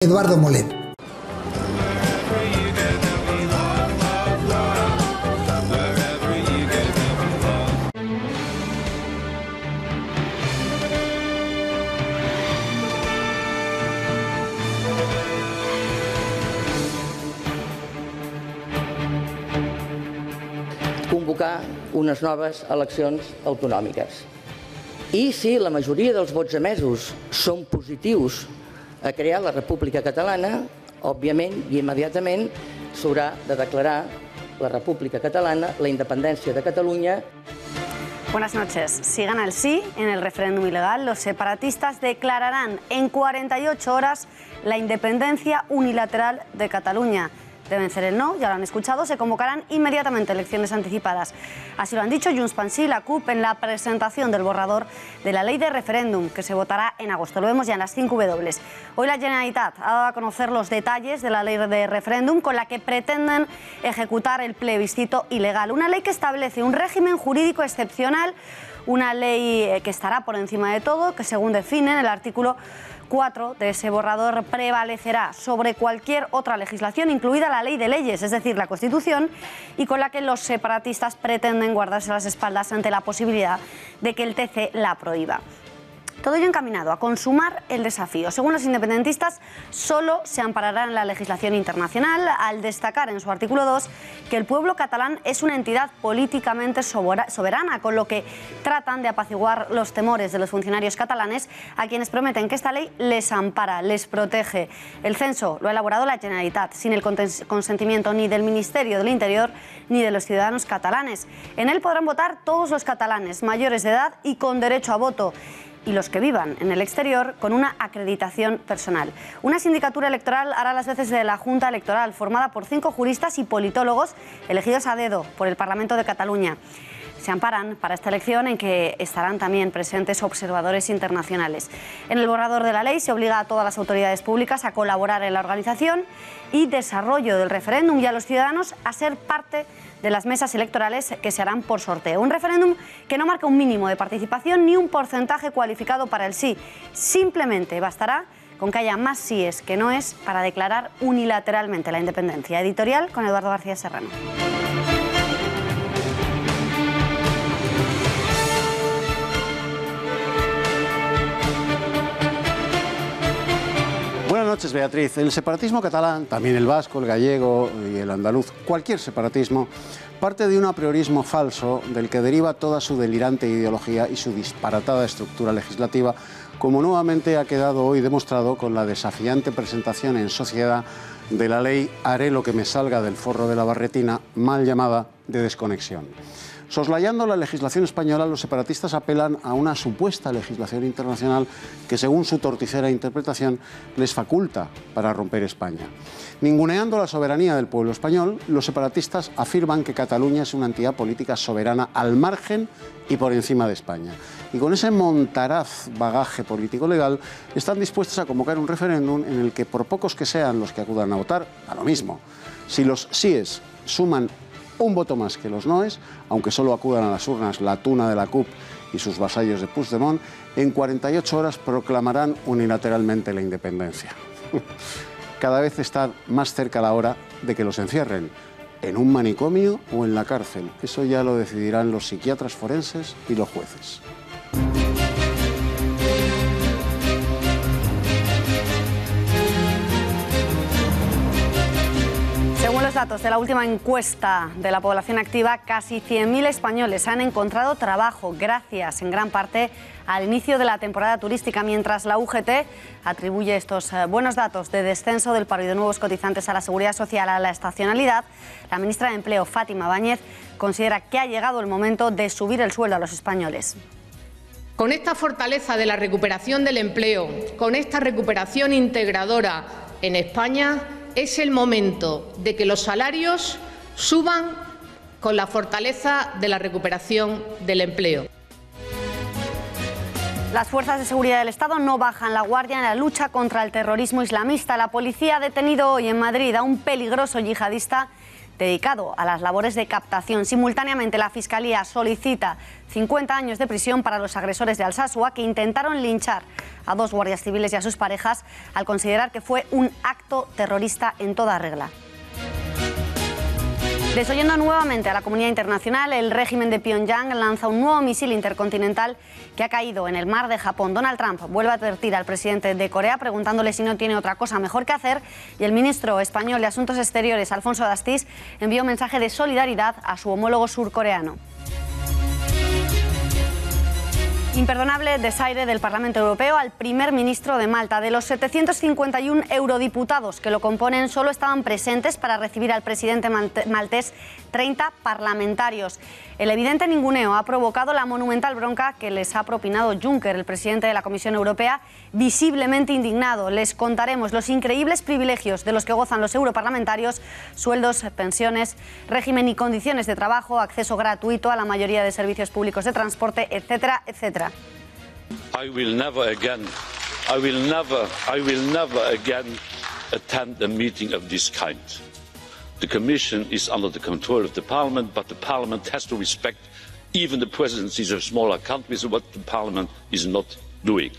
Eduardo Molet. Convocar unes noves eleccions autonòmiques. I si la majoria dels vots emesos són positius a crear la República Catalana, òbviament i immediatament s'haurà de declarar la República Catalana, la independència de Catalunya. Buenas noches. Si gana el sí en el referéndum ilegal, los separatistas declararán en 48 horas la independencia unilateral de Cataluña. De vencer el no, ya lo han escuchado, se convocarán inmediatamente elecciones anticipadas. Así lo han dicho Junts pel Sí y la CUP en la presentación del borrador de la ley de referéndum, que se votará en agosto. Lo vemos ya en las 5W. Hoy la Generalitat ha dado a conocer los detalles de la ley de referéndum con la que pretenden ejecutar el plebiscito ilegal. Una ley que establece un régimen jurídico excepcional, una ley que estará por encima de todo, que según define el artículo 4 de ese borrador prevalecerá sobre cualquier otra legislación, incluida la ley de leyes, es decir, la Constitución, y con la que los separatistas pretenden guardarse las espaldas ante la posibilidad de que el TC la prohíba. Todo ello encaminado a consumar el desafío. Según los independentistas, solo se amparará en la legislación internacional, al destacar en su artículo 2 que el pueblo catalán es una entidad políticamente soberana, con lo que tratan de apaciguar los temores de los funcionarios catalanes, a quienes prometen que esta ley les ampara, les protege. El censo lo ha elaborado la Generalitat, sin el consentimiento ni del Ministerio del Interior ni de los ciudadanos catalanes. En él podrán votar todos los catalanes mayores de edad y con derecho a voto, y los que vivan en el exterior con una acreditación personal. Una sindicatura electoral hará las veces de la Junta Electoral, formada por 5 juristas y politólogos elegidos a dedo por el Parlamento de Cataluña. Se amparan para esta elección en que estarán también presentes observadores internacionales. En el borrador de la ley se obliga a todas las autoridades públicas a colaborar en la organización y desarrollo del referéndum y a los ciudadanos a ser parte de las mesas electorales que se harán por sorteo. Un referéndum que no marca un mínimo de participación ni un porcentaje cualificado para el sí. Simplemente bastará con que haya más síes que noes para declarar unilateralmente la independencia. Editorial con Eduardo García Serrano. Buenas noches, Beatriz. El separatismo catalán, también el vasco, el gallego y el andaluz, cualquier separatismo, parte de un apriorismo falso del que deriva toda su delirante ideología y su disparatada estructura legislativa, como nuevamente ha quedado hoy demostrado con la desafiante presentación en sociedad de la ley Haré lo que me salga del forro de la barretina, mal llamada de desconexión. Soslayando la legislación española, los separatistas apelan a una supuesta legislación internacional que, según su torticera interpretación, les faculta para romper España. Ninguneando la soberanía del pueblo español, los separatistas afirman que Cataluña es una entidad política soberana al margen y por encima de España. Y con ese montaraz bagaje político-legal están dispuestos a convocar un referéndum en el que, por pocos que sean los que acudan a votar, a lo mismo. Si los síes suman un voto más que los noes, aunque solo acudan a las urnas la tuna de la CUP y sus vasallos de Puigdemont, en 48 horas proclamarán unilateralmente la independencia. Cada vez está más cerca la hora de que los encierren en un manicomio o en la cárcel. Eso ya lo decidirán los psiquiatras forenses y los jueces. Según los datos de la última encuesta de la población activa, casi 100.000 españoles han encontrado trabajo gracias en gran parte al inicio de la temporada turística, mientras la UGT atribuye estos buenos datos de descenso del paro y de nuevos cotizantes a la seguridad social, a la estacionalidad. La ministra de Empleo, Fátima Báñez, considera que ha llegado el momento de subir el sueldo a los españoles. Con esta fortaleza de la recuperación del empleo, con esta recuperación integradora en España, es el momento de que los salarios suban con la fortaleza de la recuperación del empleo. Las fuerzas de seguridad del Estado no bajan la guardia en la lucha contra el terrorismo islamista. La policía ha detenido hoy en Madrid a un peligroso yihadista dedicado a las labores de captación. Simultáneamente, la Fiscalía solicita 50 años de prisión para los agresores de Alsasua que intentaron linchar a 2 guardias civiles y a sus parejas al considerar que fue un acto terrorista en toda regla. Desoyendo nuevamente a la comunidad internacional, el régimen de Pyongyang lanza un nuevo misil intercontinental que ha caído en el mar de Japón. Donald Trump vuelve a advertir al presidente de Corea preguntándole si no tiene otra cosa mejor que hacer, y el ministro español de Asuntos Exteriores, Alfonso Dastis, envió un mensaje de solidaridad a su homólogo surcoreano. Imperdonable desaire del Parlamento Europeo al primer ministro de Malta. De los 751 eurodiputados que lo componen, solo estaban presentes para recibir al presidente maltés 30 parlamentarios. El evidente ninguneo ha provocado la monumental bronca que les ha propinado Juncker, el presidente de la Comisión Europea, visiblemente indignado. Les contaremos los increíbles privilegios de los que gozan los europarlamentarios: sueldos, pensiones, régimen y condiciones de trabajo, acceso gratuito a la mayoría de servicios públicos de transporte, etcétera, etcétera. I will never again attend a meeting of this kind. The Commission is under the control of the Parliament, but the Parliament has to respect even the presidencies of smaller countries, what the Parliament is not doing.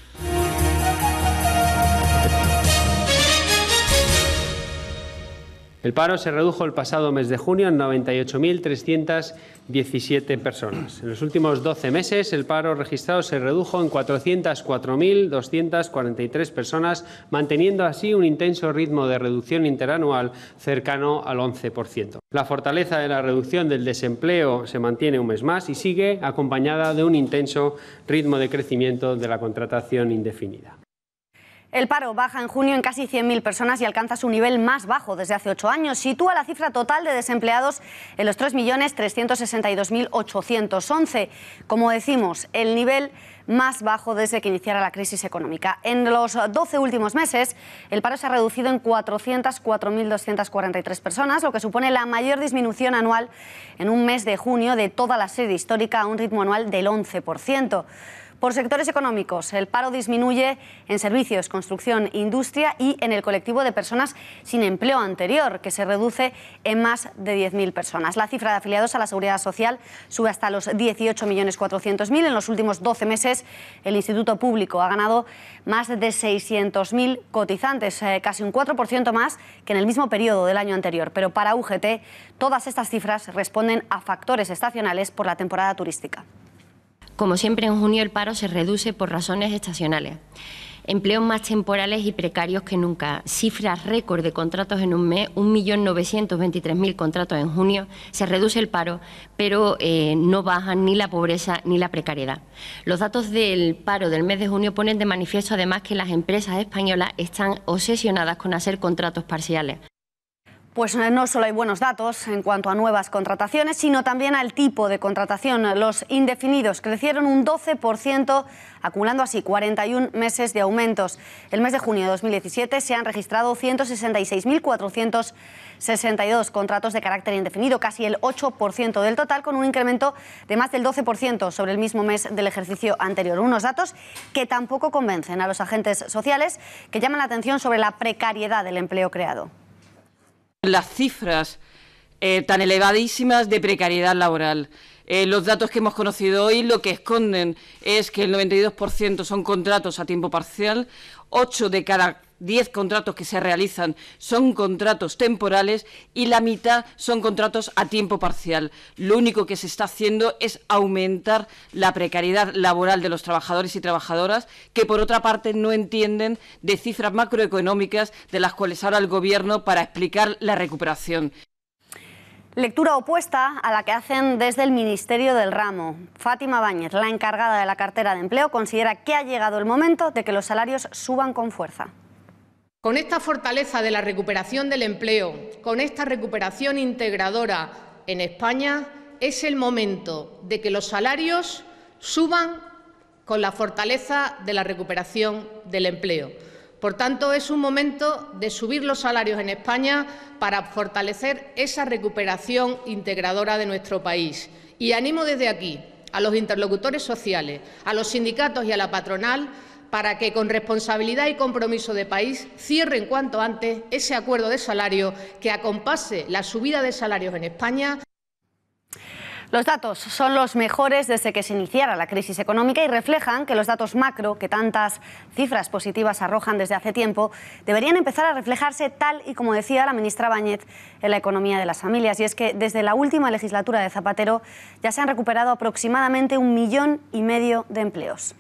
El paro se redujo el pasado mes de junio en 98.317 personas. En los últimos 12 meses, el paro registrado se redujo en 404.243 personas, manteniendo así un intenso ritmo de reducción interanual cercano al 11%. La fortaleza de la reducción del desempleo se mantiene un mes más y sigue acompañada de un intenso ritmo de crecimiento de la contratación indefinida. El paro baja en junio en casi 100.000 personas y alcanza su nivel más bajo desde hace 8 años. Sitúa la cifra total de desempleados en los 3.362.811. Como decimos, el nivel más bajo desde que iniciara la crisis económica. En los 12 últimos meses, el paro se ha reducido en 404.243 personas, lo que supone la mayor disminución anual en un mes de junio de toda la serie histórica, a un ritmo anual del 11%. Por sectores económicos, el paro disminuye en servicios, construcción, industria y en el colectivo de personas sin empleo anterior, que se reduce en más de 10.000 personas. La cifra de afiliados a la Seguridad Social sube hasta los 18.400.000. En los últimos 12 meses, el Instituto Público ha ganado más de 600.000 cotizantes, casi un 4% más que en el mismo periodo del año anterior. Pero para UGT, todas estas cifras responden a factores estacionales por la temporada turística. Como siempre, en junio el paro se reduce por razones estacionales. Empleos más temporales y precarios que nunca. Cifras récord de contratos en un mes, 1.923.000 contratos en junio. Se reduce el paro, pero no bajan ni la pobreza ni la precariedad. Los datos del paro del mes de junio ponen de manifiesto además que las empresas españolas están obsesionadas con hacer contratos parciales. Pues no solo hay buenos datos en cuanto a nuevas contrataciones, sino también al tipo de contratación. Los indefinidos crecieron un 12%, acumulando así 41 meses de aumentos. El mes de junio de 2017 se han registrado 166.462 contratos de carácter indefinido, casi el 8% del total, con un incremento de más del 12% sobre el mismo mes del ejercicio anterior. Unos datos que tampoco convencen a los agentes sociales, que llaman la atención sobre la precariedad del empleo creado. Las cifras tan elevadísimas de precariedad laboral. Los datos que hemos conocido hoy lo que esconden es que el 92% son contratos a tiempo parcial, 8 de cada 10 contratos que se realizan son contratos temporales y la mitad son contratos a tiempo parcial. Lo único que se está haciendo es aumentar la precariedad laboral de los trabajadores y trabajadoras, que por otra parte no entienden de cifras macroeconómicas de las cuales habla el Gobierno para explicar la recuperación. Lectura opuesta a la que hacen desde el Ministerio del Ramo. Fátima Báñez, la encargada de la cartera de empleo, considera que ha llegado el momento de que los salarios suban con fuerza. Con esta fortaleza de la recuperación del empleo, con esta recuperación integradora en España, es el momento de que los salarios suban con la fortaleza de la recuperación del empleo. Por tanto, es un momento de subir los salarios en España para fortalecer esa recuperación integradora de nuestro país. Y animo desde aquí a los interlocutores sociales, a los sindicatos y a la patronal para que con responsabilidad y compromiso de país cierren cuanto antes ese acuerdo de salario que acompase la subida de salarios en España. Los datos son los mejores desde que se iniciara la crisis económica y reflejan que los datos macro, que tantas cifras positivas arrojan desde hace tiempo, deberían empezar a reflejarse tal y como decía la ministra Báñez en la economía de las familias. Y es que desde la última legislatura de Zapatero ya se han recuperado aproximadamente 1,5 millones de empleos.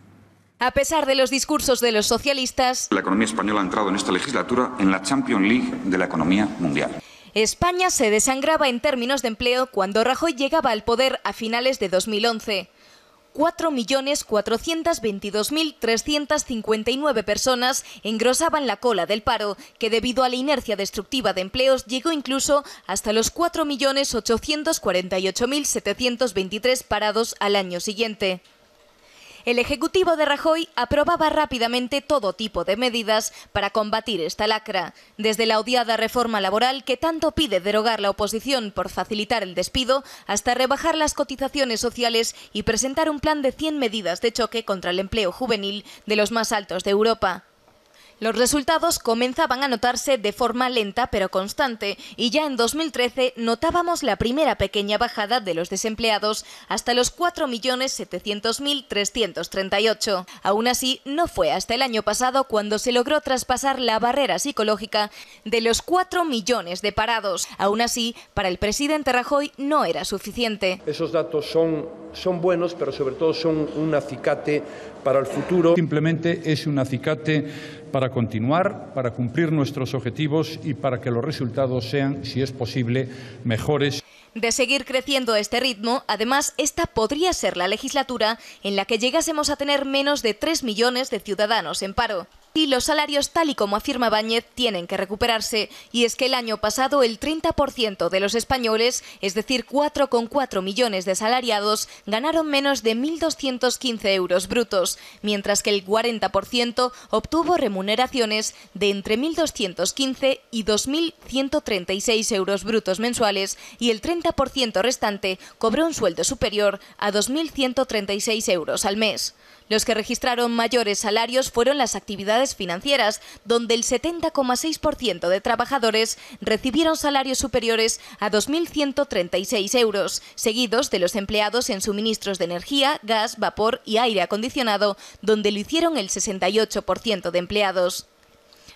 A pesar de los discursos de los socialistas, la economía española ha entrado en esta legislatura en la Champions League de la economía mundial. España se desangraba en términos de empleo cuando Rajoy llegaba al poder a finales de 2011. 4.422.359 personas engrosaban la cola del paro, que debido a la inercia destructiva de empleos llegó incluso hasta los 4.848.723 parados al año siguiente. El Ejecutivo de Rajoy aprobaba rápidamente todo tipo de medidas para combatir esta lacra, desde la odiada reforma laboral que tanto pide derogar la oposición por facilitar el despido, hasta rebajar las cotizaciones sociales y presentar un plan de 100 medidas de choque contra el empleo juvenil de los más altos de Europa. Los resultados comenzaban a notarse de forma lenta pero constante y ya en 2013 notábamos la primera pequeña bajada de los desempleados hasta los 4.700.338. Aún así, no fue hasta el año pasado cuando se logró traspasar la barrera psicológica de los 4 millones de parados. Aún así, para el presidente Rajoy no era suficiente. Esos datos son buenos, pero sobre todo son un acicate para el futuro. Simplemente es un acicate para continuar, para cumplir nuestros objetivos y para que los resultados sean, si es posible, mejores. De seguir creciendo a este ritmo, además, esta podría ser la legislatura en la que llegásemos a tener menos de 3 millones de ciudadanos en paro. Y los salarios, tal y como afirma Báñez, tienen que recuperarse. Y es que el año pasado el 30% de los españoles, es decir, 4,4 millones de asalariados, ganaron menos de 1.215 euros brutos, mientras que el 40% obtuvo remuneraciones de entre 1.215 y 2.136 euros brutos mensuales y el 30% restante cobró un sueldo superior a 2.136 euros al mes. Los que registraron mayores salarios fueron las actividades financieras, donde el 70,6% de trabajadores recibieron salarios superiores a 2.136 euros, seguidos de los empleados en suministros de energía, gas, vapor y aire acondicionado, donde lo hicieron el 68% de empleados.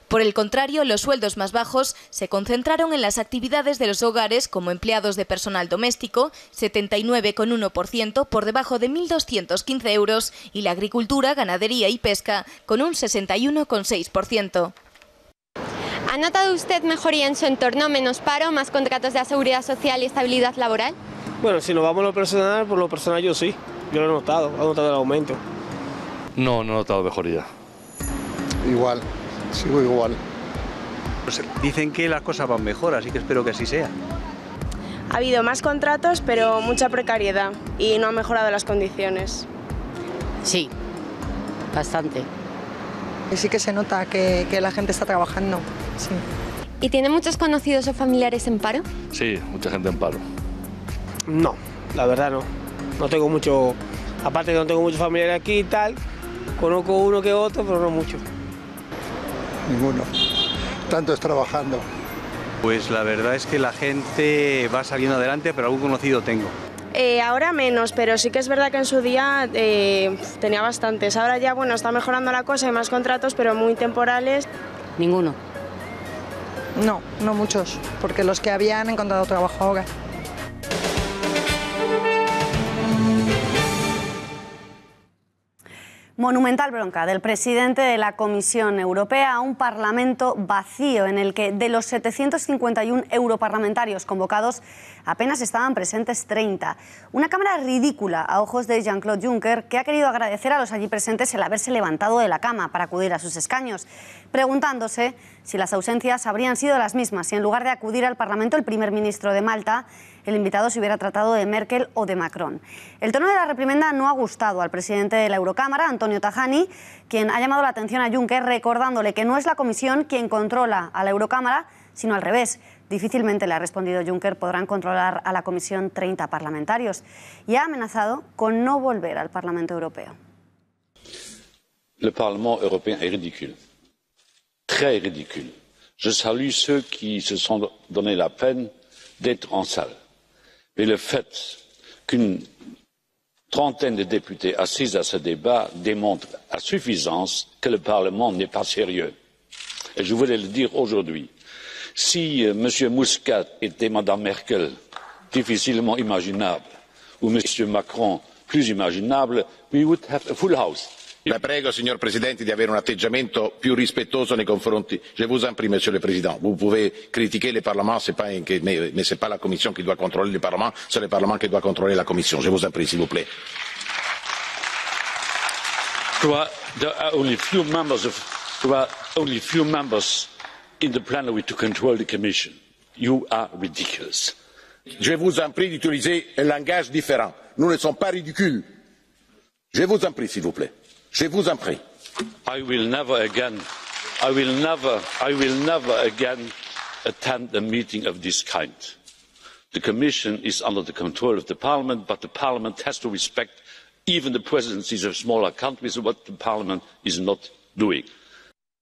Por el contrario, los sueldos más bajos se concentraron en las actividades de los hogares como empleados de personal doméstico, 79,1% por debajo de 1.215 euros, y la agricultura, ganadería y pesca con un 61,6%. ¿Ha notado usted mejoría en su entorno, menos paro, más contratos de la seguridad social y estabilidad laboral? Bueno, si nos vamos a lo personal, por lo personal yo sí, yo lo he notado el aumento. No he notado mejoría. Igual. Sigo igual. Pues dicen que las cosas van mejor, así que espero que así sea. Ha habido más contratos, pero mucha precariedad y no han mejorado las condiciones. Sí, bastante. Sí que se nota que la gente está trabajando, sí. ¿Y tiene muchos conocidos o familiares en paro? Sí, mucha gente en paro. No, la verdad no. No tengo mucho, aparte que no tengo muchos familiares aquí y tal, conozco uno que otro, pero no mucho. Ninguno. Tanto es trabajando. Pues la verdad es que la gente va saliendo adelante, pero algún conocido tengo. Ahora menos, pero sí que es verdad que en su día tenía bastantes. Ahora ya, bueno, está mejorando la cosa, hay más contratos, pero muy temporales. Ninguno. No, no muchos, porque los que habían encontrado trabajo ahora. Monumental bronca del presidente de la Comisión Europea a un Parlamento vacío en el que de los 751 europarlamentarios convocados apenas estaban presentes 30. Una cámara ridícula a ojos de Jean-Claude Juncker, que ha querido agradecer a los allí presentes el haberse levantado de la cama para acudir a sus escaños, preguntándose si las ausencias habrían sido las mismas si en lugar de acudir al Parlamento el primer ministro de Malta, el invitado se hubiera tratado de Merkel o de Macron. El tono de la reprimenda no ha gustado al presidente de la Eurocámara, Antonio Tajani, quien ha llamado la atención a Juncker recordándole que no es la Comisión quien controla a la Eurocámara, sino al revés. Difícilmente, le ha respondido Juncker, podrán controlar a la Comisión 30 parlamentarios, y ha amenazado con no volver al Parlamento Europeo. le Parlement européen est ridicule, très ridicule. Je salue ceux qui se sont donné la peine d'être en salle. Mais le fait qu'une trentaine de députés assisent à ce débat démontre à suffisance que le Parlement n'est pas sérieux. Et je voulais le dire aujourd'hui. Si M. Muscat était Mme Merkel, difficilement imaginable, ou M. Macron, plus imaginable, we would have a full house. La prego, signor Presidente, di avere un atteggiamento più rispettoso nei confronti. Je vous en prie, Monsieur le Président. Vous pouvez critiquer le Parlement, mais ce n'est pas la Commission qui doit contrôler le Parlement, c'est le Parlement qui doit contrôler la Commission. Je vous en prie, s'il vous plaît. There are only few members in the plenary to control the Commission. You are ridiculous. Je vous en prie d'utiliser un langage différent. Nous ne sommes pas ridicules. Je vous en prie, s'il vous plaît. Je vous en prie. I will never again attend a meeting of this kind. The Commission is under the control of the Parliament, but the Parliament has to respect even the presidencies of smaller countries, what the Parliament is not doing.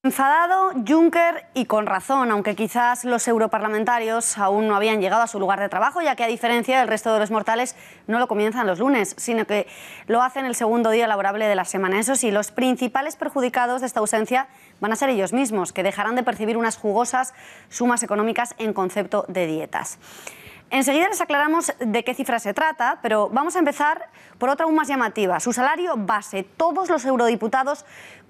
Enfadado Juncker, y con razón, aunque quizás los europarlamentarios aún no habían llegado a su lugar de trabajo, ya que a diferencia del resto de los mortales no lo comienzan los lunes, sino que lo hacen el segundo día laborable de la semana. Eso sí, los principales perjudicados de esta ausencia van a ser ellos mismos, que dejarán de percibir unas jugosas sumas económicas en concepto de dietas. Enseguida les aclaramos de qué cifra se trata, pero vamos a empezar por otra aún más llamativa. Su salario base. Todos los eurodiputados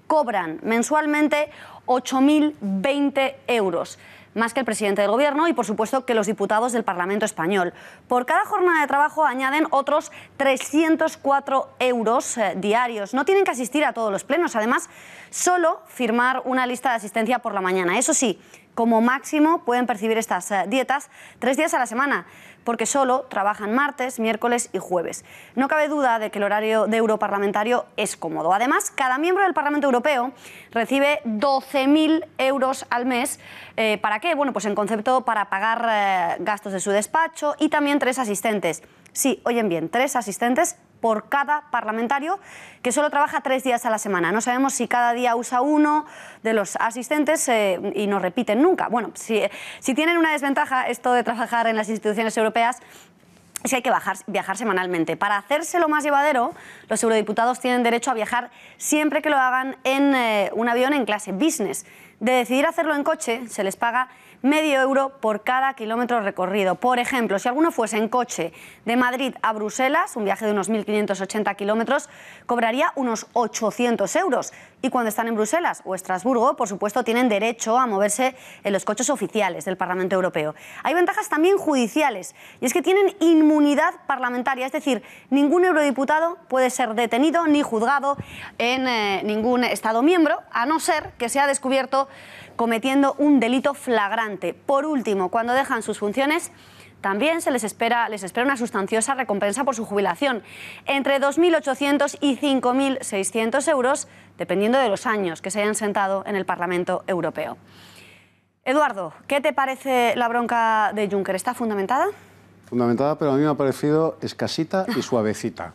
cobran mensualmente 8.020 euros, más que el presidente del Gobierno y, por supuesto, que los diputados del Parlamento español. Por cada jornada de trabajo añaden otros 304 euros diarios. No tienen que asistir a todos los plenos, además, solo firmar una lista de asistencia por la mañana. Eso sí, como máximo pueden percibir estas dietas 3 días a la semana, porque solo trabajan martes, miércoles y jueves. No cabe duda de que el horario de europarlamentario es cómodo. Además, cada miembro del Parlamento Europeo recibe 12.000 euros al mes. ¿Para qué? Bueno, pues en concepto para pagar gastos de su despacho y también 3 asistentes. Sí, oyen bien, 3 asistentes por cada parlamentario que solo trabaja 3 días a la semana. No sabemos si cada día usa uno de los asistentes y no repiten nunca. Bueno, si tienen una desventaja esto de trabajar en las instituciones europeas, es que hay que viajar semanalmente. Para hacérselo más llevadero, los eurodiputados tienen derecho a viajar siempre que lo hagan en un avión en clase business. De decidir hacerlo en coche, se les paga medio euro por cada kilómetro recorrido. Por ejemplo, si alguno fuese en coche de Madrid a Bruselas, un viaje de unos 1.580 kilómetros, cobraría unos 800 euros. Y cuando están en Bruselas o Estrasburgo, por supuesto, tienen derecho a moverse en los coches oficiales del Parlamento Europeo. Hay ventajas también judiciales, y es que tienen inmunidad parlamentaria, es decir, ningún eurodiputado puede ser detenido ni juzgado en ningún Estado miembro, a no ser que sea descubierto cometiendo un delito flagrante. Por último, cuando dejan sus funciones, también les espera una sustanciosa recompensa por su jubilación, entre 2.800 y 5.600 euros, dependiendo de los años que se hayan sentado en el Parlamento Europeo. Eduardo, ¿qué te parece la bronca de Juncker? ¿Está fundamentada? Fundamentada, pero a mí me ha parecido escasita y suavecita.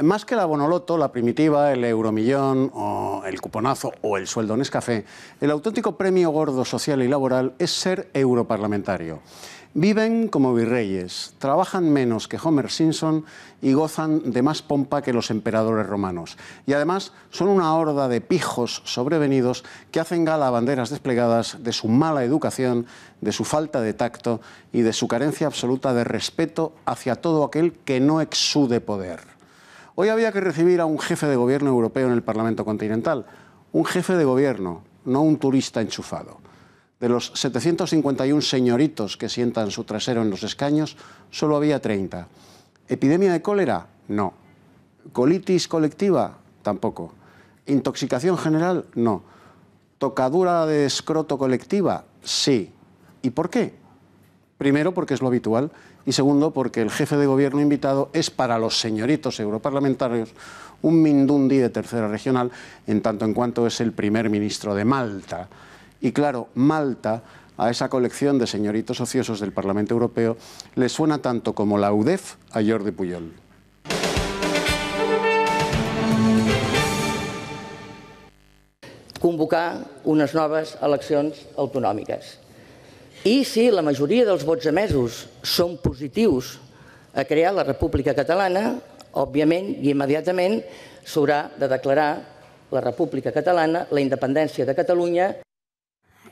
Más que la Bonoloto, la primitiva, el euromillón, o el cuponazo o el sueldo Nescafé, el auténtico premio gordo social y laboral es ser europarlamentario. Viven como virreyes, trabajan menos que Homer Simpson y gozan de más pompa que los emperadores romanos. Y además son una horda de pijos sobrevenidos que hacen gala a banderas desplegadas de su mala educación, de su falta de tacto y de su carencia absoluta de respeto hacia todo aquel que no exude poder. Hoy había que recibir a un jefe de gobierno europeo en el Parlamento Continental. Un jefe de gobierno, no un turista enchufado. De los 751 señoritos que sientan su trasero en los escaños, solo había 30. ¿Epidemia de cólera? No. ¿Colitis colectiva? Tampoco. ¿Intoxicación general? No. ¿Tocadura de escroto colectiva? Sí. ¿Y por qué? Primero, porque es lo habitual, y segundo, porque el jefe de gobierno invitado es para los señoritos europarlamentarios un mindundi de tercera regional, en tanto en cuanto es el primer ministro de Malta. Y claro, Malta, a esa colección de señoritos ociosos del Parlamento Europeo, le suena tanto como la UDEF a Jordi Pujol. convocar unes noves eleccions autonòmiques. I si la majoria dels vots emesos són positius a crear la República Catalana, òbviament i immediatament s'haurà de declarar la República Catalana, la independència de Catalunya.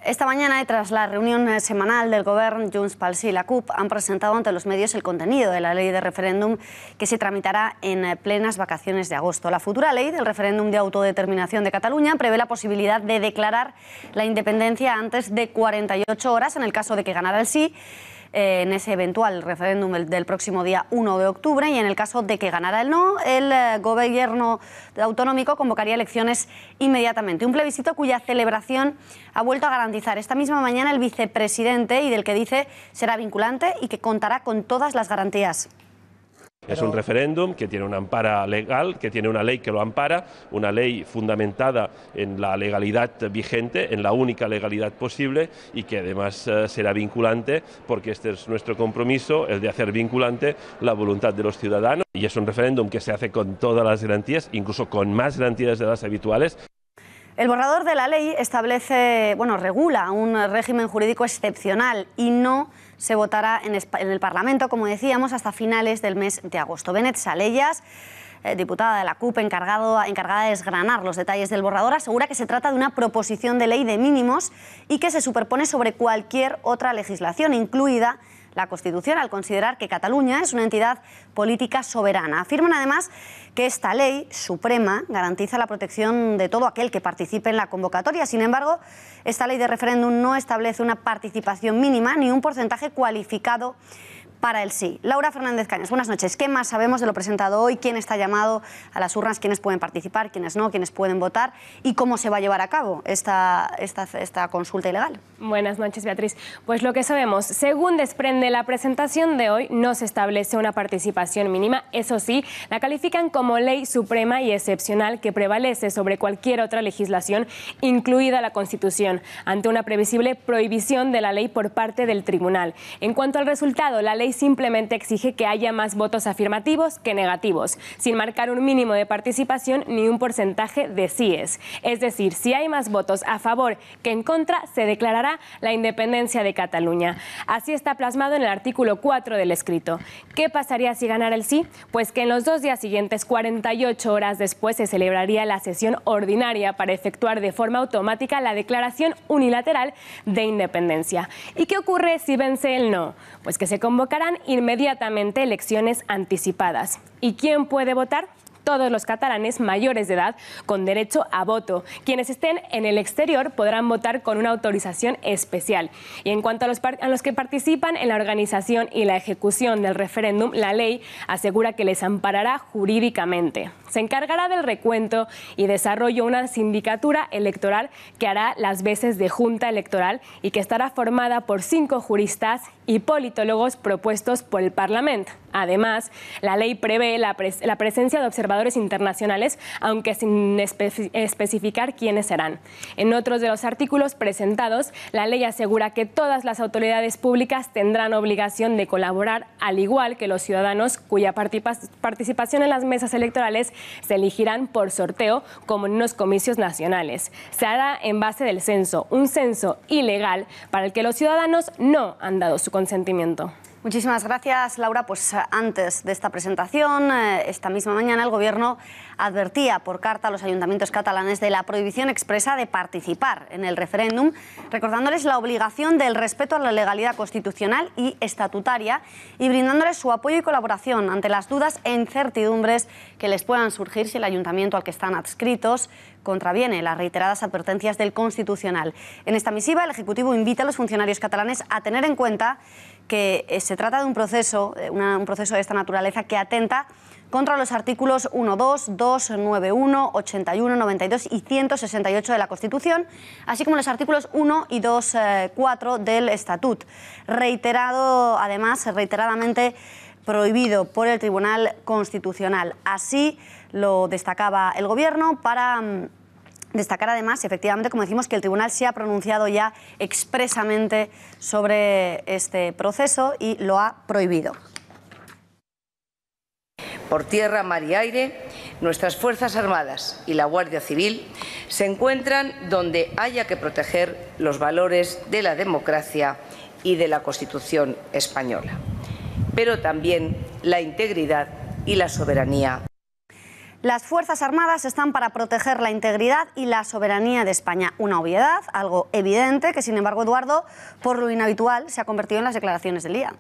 Esta mañana, y tras la reunión semanal del Gobierno, Junts pel Sí y la CUP han presentado ante los medios el contenido de la ley de referéndum que se tramitará en plenas vacaciones de agosto. La futura ley del referéndum de autodeterminación de Cataluña prevé la posibilidad de declarar la independencia antes de 48 horas en el caso de que ganara el sí, en ese eventual referéndum del próximo día 1 de octubre, y en el caso de que ganara el no, el gobierno autonómico convocaría elecciones inmediatamente. Un plebiscito cuya celebración ha vuelto a garantizar esta misma mañana el vicepresidente y del que dice será vinculante y que contará con todas las garantías. Es un referéndum que tiene una ampara legal, que tiene una ley que lo ampara, una ley fundamentada en la legalidad vigente, en la única legalidad posible, y que además será vinculante, porque este es nuestro compromiso, el de hacer vinculante la voluntad de los ciudadanos. Y es un referéndum que se hace con todas las garantías, incluso con más garantías de las habituales. El borrador de la ley regula un régimen jurídico excepcional y no se votará en el Parlamento, como decíamos, hasta finales del mes de agosto. Benet Salellas, diputada de la CUP encargada de desgranar los detalles del borrador, asegura que se trata de una proposición de ley de mínimos y que se superpone sobre cualquier otra legislación, incluida la Constitución, al considerar que Cataluña es una entidad política soberana. Afirman además que esta ley suprema garantiza la protección de todo aquel que participe en la convocatoria. Sin embargo, esta ley de referéndum no establece una participación mínima ni un porcentaje cualificado para el sí. Laura Fernández Cañas, buenas noches. ¿Qué más sabemos de lo presentado hoy? ¿Quién está llamado a las urnas? ¿Quiénes pueden participar? ¿Quiénes no? ¿Quiénes pueden votar? ¿Y cómo se va a llevar a cabo esta consulta ilegal? Buenas noches, Beatriz. Pues lo que sabemos, según desprende la presentación de hoy, no se establece una participación mínima. Eso sí, la califican como ley suprema y excepcional que prevalece sobre cualquier otra legislación, incluida la Constitución, ante una previsible prohibición de la ley por parte del tribunal. En cuanto al resultado, la ley simplemente exige que haya más votos afirmativos que negativos, sin marcar un mínimo de participación ni un porcentaje de síes. Es decir, si hay más votos a favor que en contra, se declarará la independencia de Cataluña. Así está plasmado en el artículo 4 del escrito. ¿Qué pasaría si ganara el sí? Pues que en los 2 días siguientes, 48 horas después, se celebraría la sesión ordinaria para efectuar de forma automática la declaración unilateral de independencia. ¿Y qué ocurre si vence el no? Pues que se convocarán inmediatamente elecciones anticipadas. ¿Y quién puede votar? Todos los catalanes mayores de edad con derecho a voto. Quienes estén en el exterior podrán votar con una autorización especial. Y en cuanto a los que participan en la organización y la ejecución del referéndum, la ley asegura que les amparará jurídicamente. Se encargará del recuento y desarrollo una sindicatura electoral que hará las veces de junta electoral y que estará formada por 5 juristas y politólogos propuestos por el Parlamento. Además, la ley prevé la presencia de observadores internacionales, aunque sin especificar quiénes serán. En otros de los artículos presentados, la ley asegura que todas las autoridades públicas tendrán obligación de colaborar, al igual que los ciudadanos cuya participación en las mesas electorales se elegirán por sorteo, como en unos comicios nacionales. Se hará en base del censo, un censo ilegal para el que los ciudadanos no han dado su consentimiento. Muchísimas gracias, Laura. Pues antes de esta presentación, esta misma mañana, el Gobierno advertía por carta a los ayuntamientos catalanes de la prohibición expresa de participar en el referéndum, recordándoles la obligación del respeto a la legalidad constitucional y estatutaria y brindándoles su apoyo y colaboración ante las dudas e incertidumbres que les puedan surgir si el ayuntamiento al que están adscritos contraviene las reiteradas advertencias del Constitucional. En esta misiva, el Ejecutivo invita a los funcionarios catalanes a tener en cuenta que se trata de un proceso de esta naturaleza que atenta contra los artículos 1.2, 291, 81, 92 y 168 de la Constitución, así como los artículos 1 y 2.4 del Estatut, reiteradamente prohibido por el Tribunal Constitucional. Así lo destacaba el Gobierno para destacar además, efectivamente, como decimos, que el Tribunal se ha pronunciado ya expresamente sobre este proceso y lo ha prohibido. Por tierra, mar y aire, Nuestras Fuerzas Armadas y la Guardia Civil se encuentran donde haya que proteger los valores de la democracia y de la Constitución española, pero también la integridad y la soberanía. Las Fuerzas Armadas están para proteger la integridad y la soberanía de España. Una obviedad, algo evidente, que sin embargo, Eduardo, por lo inhabitual, se ha convertido en las declaraciones del día.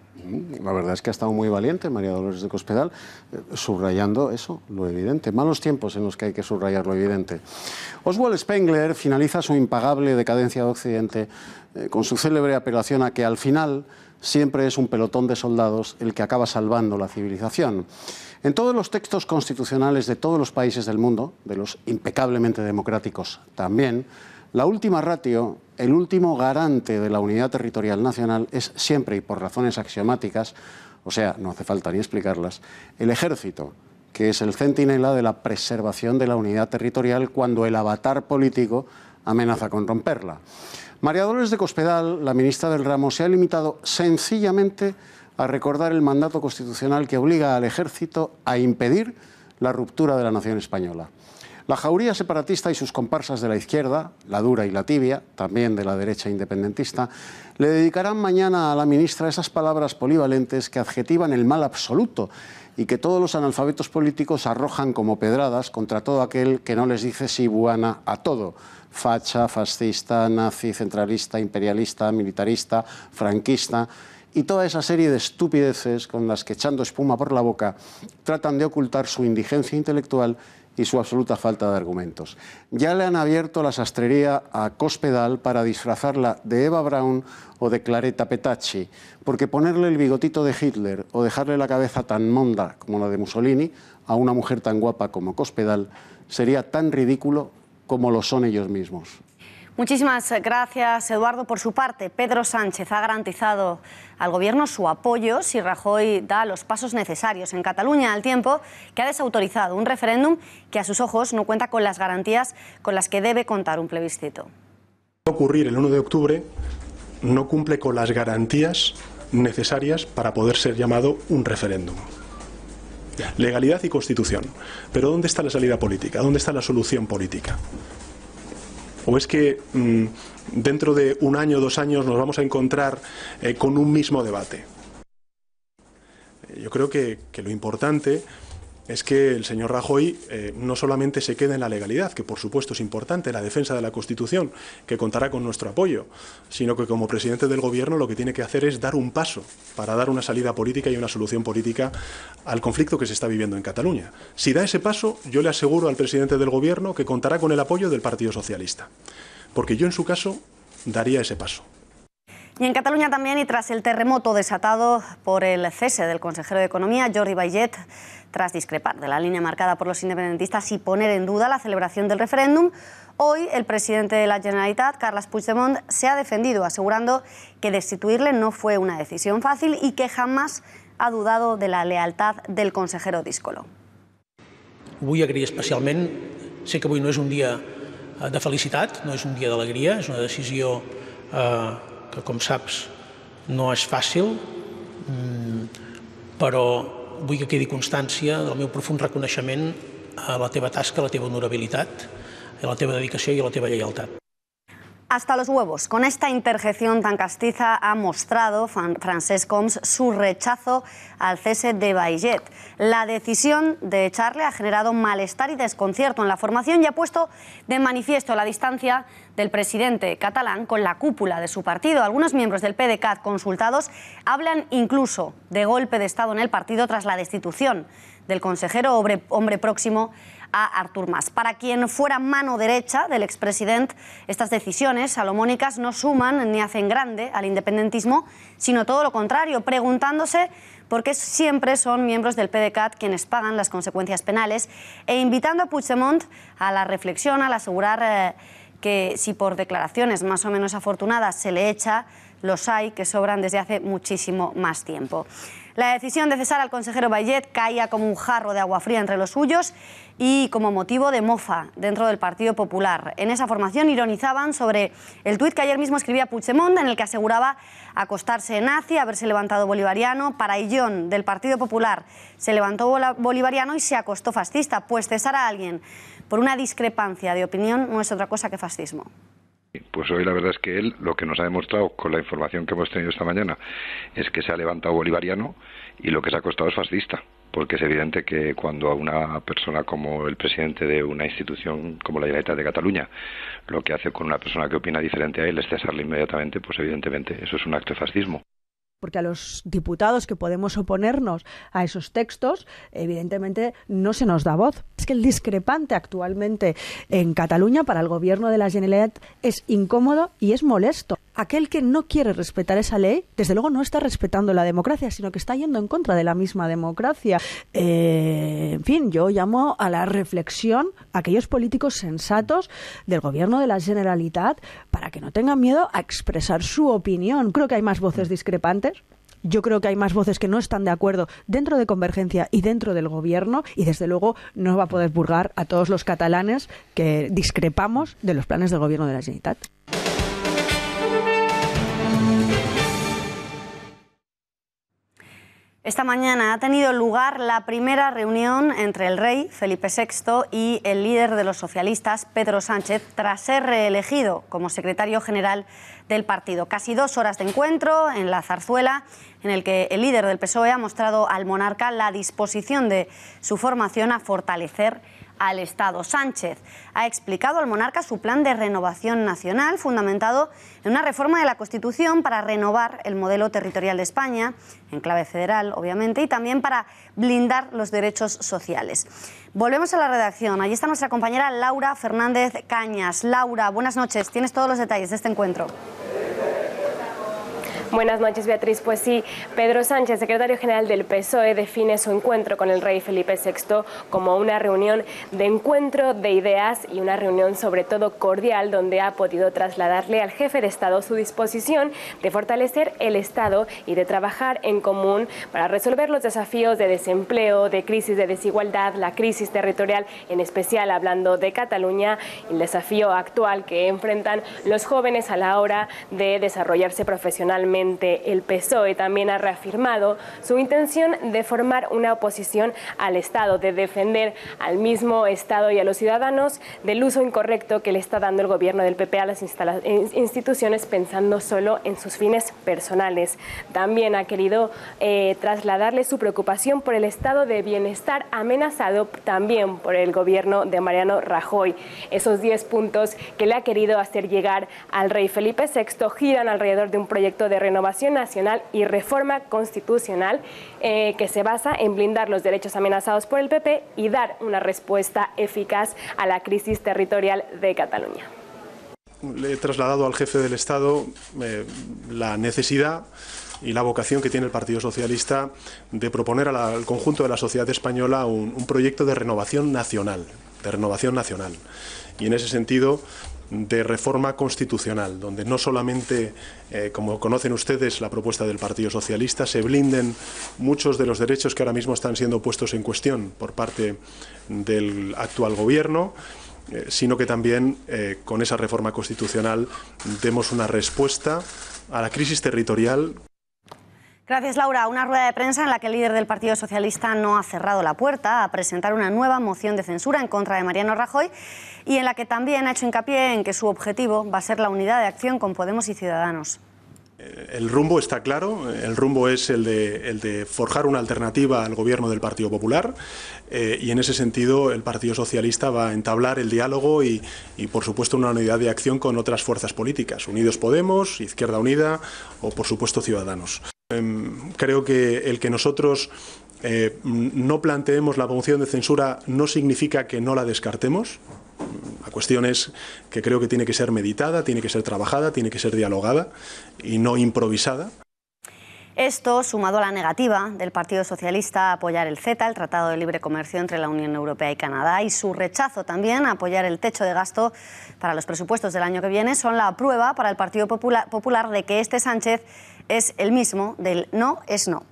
La verdad es que ha estado muy valiente María Dolores de Cospedal, subrayando eso, lo evidente. Malos tiempos en los que hay que subrayar lo evidente. Oswald Spengler finaliza su impagable decadencia de Occidente con su célebre apelación a que al final siempre es un pelotón de soldados el que acaba salvando la civilización. En todos los textos constitucionales de todos los países del mundo, de los impecablemente democráticos también, la última ratio, el último garante de la unidad territorial nacional es siempre, y por razones axiomáticas, o sea, no hace falta ni explicarlas, el ejército, que es el centinela de la preservación de la unidad territorial cuando el avatar político amenaza con romperla. María Dolores de Cospedal, la ministra del ramo, se ha limitado sencillamente a recordar el mandato constitucional que obliga al ejército a impedir la ruptura de la nación española. La jauría separatista y sus comparsas de la izquierda, la dura y la tibia, también de la derecha independentista, le dedicarán mañana a la ministra esas palabras polivalentes que adjetivan el mal absoluto y que todos los analfabetos políticos arrojan como pedradas contra todo aquel que no les dice sí buana a todo: facha, fascista, nazi, centralista, imperialista, militarista, franquista y toda esa serie de estupideces con las que, echando espuma por la boca, tratan de ocultar su indigencia intelectual y su absoluta falta de argumentos. Ya le han abierto la sastrería a Cospedal para disfrazarla de Eva Braun o de Claretta Petacci, porque ponerle el bigotito de Hitler o dejarle la cabeza tan monda como la de Mussolini a una mujer tan guapa como Cospedal sería tan ridículo como lo son ellos mismos. Muchísimas gracias, Eduardo. Por su parte, Pedro Sánchez ha garantizado al Gobierno su apoyo si Rajoy da los pasos necesarios en Cataluña, al tiempo que ha desautorizado un referéndum que a sus ojos no cuenta con las garantías con las que debe contar un plebiscito. Ocurrir el 1 de octubre no cumple con las garantías necesarias para poder ser llamado un referéndum. Legalidad y Constitución. Pero ¿dónde está la salida política? ¿Dónde está la solución política? ¿O es que dentro de un año o 2 años nos vamos a encontrar con un mismo debate? Yo creo que lo importante es que el señor Rajoy no solamente se quede en la legalidad, que por supuesto es importante, la defensa de la Constitución, que contará con nuestro apoyo, sino que como presidente del Gobierno lo que tiene que hacer es dar un paso para dar una salida política y una solución política al conflicto que se está viviendo en Cataluña. Si da ese paso, yo le aseguro al presidente del Gobierno que contará con el apoyo del Partido Socialista, porque yo en su caso daría ese paso. Y en Cataluña también, y tras el terremoto desatado por el cese del consejero de Economía, Jordi Baiget, tras discrepar de la línea marcada por los independentistas y poner en duda la celebración del referéndum, hoy el presidente de la Generalitat, Carles Puigdemont, se ha defendido, asegurando que destituirle no fue una decisión fácil y que jamás ha dudado de la lealtad del consejero díscolo. Vull agrair especialment, sé que avui no és un dia de felicitat, no és un dia d'alegria, és una decisió que, com saps, no és fàcil, però vull que quedi constància del meu profund reconeixement a la teva tasca, a la teva honorabilitat, a la teva dedicació i a la teva lleialtat. Hasta los huevos. Con esta interjección tan castiza ha mostrado Francesc Homs su rechazo al cese de Baiget. La decisión de echarle ha generado malestar y desconcierto en la formación y ha puesto de manifiesto la distancia del presidente catalán con la cúpula de su partido. Algunos miembros del PDeCAT consultados hablan incluso de golpe de Estado en el partido tras la destitución del consejero, hombre próximo a Artur Mas. Para quien fuera mano derecha del expresidente, estas decisiones salomónicas no suman ni hacen grande al independentismo, sino todo lo contrario, preguntándose por qué siempre son miembros del PDeCAT quienes pagan las consecuencias penales e invitando a Puigdemont a la reflexión al asegurar que si por declaraciones más o menos afortunadas se le echa, los hay que sobran desde hace muchísimo más tiempo. La decisión de cesar al consejero Baiget caía como un jarro de agua fría entre los suyos y como motivo de mofa dentro del Partido Popular. En esa formación ironizaban sobre el tuit que ayer mismo escribía Puigdemont, en el que aseguraba acostarse nazi, haberse levantado bolivariano. Para Illón, del Partido Popular, se levantó bolivariano y se acostó fascista. Pues cesar a alguien por una discrepancia de opinión no es otra cosa que fascismo. Pues hoy la verdad es que él lo que nos ha demostrado con la información que hemos tenido esta mañana es que se ha levantado bolivariano y lo que se ha costado es fascista, porque es evidente que cuando a una persona como el presidente de una institución como la Generalitat de Cataluña lo que hace con una persona que opina diferente a él es cesarle inmediatamente, pues evidentemente eso es un acto de fascismo. Porque a los diputados que podemos oponernos a esos textos, evidentemente no se nos da voz. Es que el discrepante actualmente en Cataluña para el gobierno de la Generalitat es incómodo y es molesto. Aquel que no quiere respetar esa ley, desde luego no está respetando la democracia, sino que está yendo en contra de la misma democracia. En fin, yo llamo a la reflexión a aquellos políticos sensatos del gobierno de la Generalitat para que no tengan miedo a expresar su opinión. Creo que hay más voces discrepantes. Yo creo que hay más voces que no están de acuerdo dentro de Convergencia y dentro del gobierno, y desde luego no va a poder purgar a todos los catalanes que discrepamos de los planes del gobierno de la Generalitat. Esta mañana ha tenido lugar la primera reunión entre el rey, Felipe VI, y el líder de los socialistas, Pedro Sánchez, tras ser reelegido como secretario general del partido. Casi 2 horas de encuentro en la Zarzuela, en el que el líder del PSOE ha mostrado al monarca la disposición de su formación a fortalecer al Estado. Sánchez ha explicado al monarca su plan de renovación nacional, fundamentado en una reforma de la Constitución para renovar el modelo territorial de España, en clave federal, obviamente, y también para blindar los derechos sociales. Volvemos a la redacción. Allí está nuestra compañera Laura Fernández Cañas. Laura, buenas noches. Tienes todos los detalles de este encuentro. Buenas noches, Beatriz. Pues sí, Pedro Sánchez, secretario general del PSOE, define su encuentro con el rey Felipe VI como una reunión de encuentro de ideas y una reunión sobre todo cordial, donde ha podido trasladarle al jefe de Estado su disposición de fortalecer el Estado y de trabajar en común para resolver los desafíos de desempleo, de crisis de desigualdad, la crisis territorial, en especial hablando de Cataluña, el desafío actual que enfrentan los jóvenes a la hora de desarrollarse profesionalmente. El PSOE también ha reafirmado su intención de formar una oposición al Estado, de defender al mismo Estado y a los ciudadanos del uso incorrecto que le está dando el gobierno del PP a las instituciones, pensando solo en sus fines personales. También ha querido trasladarle su preocupación por el estado de bienestar amenazado también por el gobierno de Mariano Rajoy. Esos 10 puntos que le ha querido hacer llegar al rey Felipe VI giran alrededor de un proyecto de renovación nacional y reforma constitucional que se basa en blindar los derechos amenazados por el PP y dar una respuesta eficaz a la crisis territorial de Cataluña. Le he trasladado al jefe del Estado la necesidad y la vocación que tiene el Partido Socialista de proponer al conjunto de la sociedad española un proyecto de renovación nacional, y en ese sentido de reforma constitucional, donde no solamente, como conocen ustedes, la propuesta del Partido Socialista, se blinden muchos de los derechos que ahora mismo están siendo puestos en cuestión por parte del actual gobierno, sino que también con esa reforma constitucional demos una respuesta a la crisis territorial. Gracias, Laura. Una rueda de prensa en la que el líder del Partido Socialista no ha cerrado la puerta a presentar una nueva moción de censura en contra de Mariano Rajoy y en la que también ha hecho hincapié en que su objetivo va a ser la unidad de acción con Podemos y Ciudadanos. El rumbo está claro, el rumbo es el de forjar una alternativa al gobierno del Partido Popular y en ese sentido el Partido Socialista va a entablar el diálogo y por supuesto una unidad de acción con otras fuerzas políticas, Unidos Podemos, Izquierda Unida o por supuesto Ciudadanos. Creo que el que nosotros no planteemos la moción de censura no significa que no la descartemos. La cuestión es que creo que tiene que ser meditada, tiene que ser trabajada, tiene que ser dialogada y no improvisada. Esto, sumado a la negativa del Partido Socialista a apoyar el CETA, el Tratado de Libre Comercio entre la Unión Europea y Canadá, y su rechazo también a apoyar el techo de gasto para los presupuestos del año que viene, son la prueba para el Partido Popular de que este Sánchez es el mismo del no es no.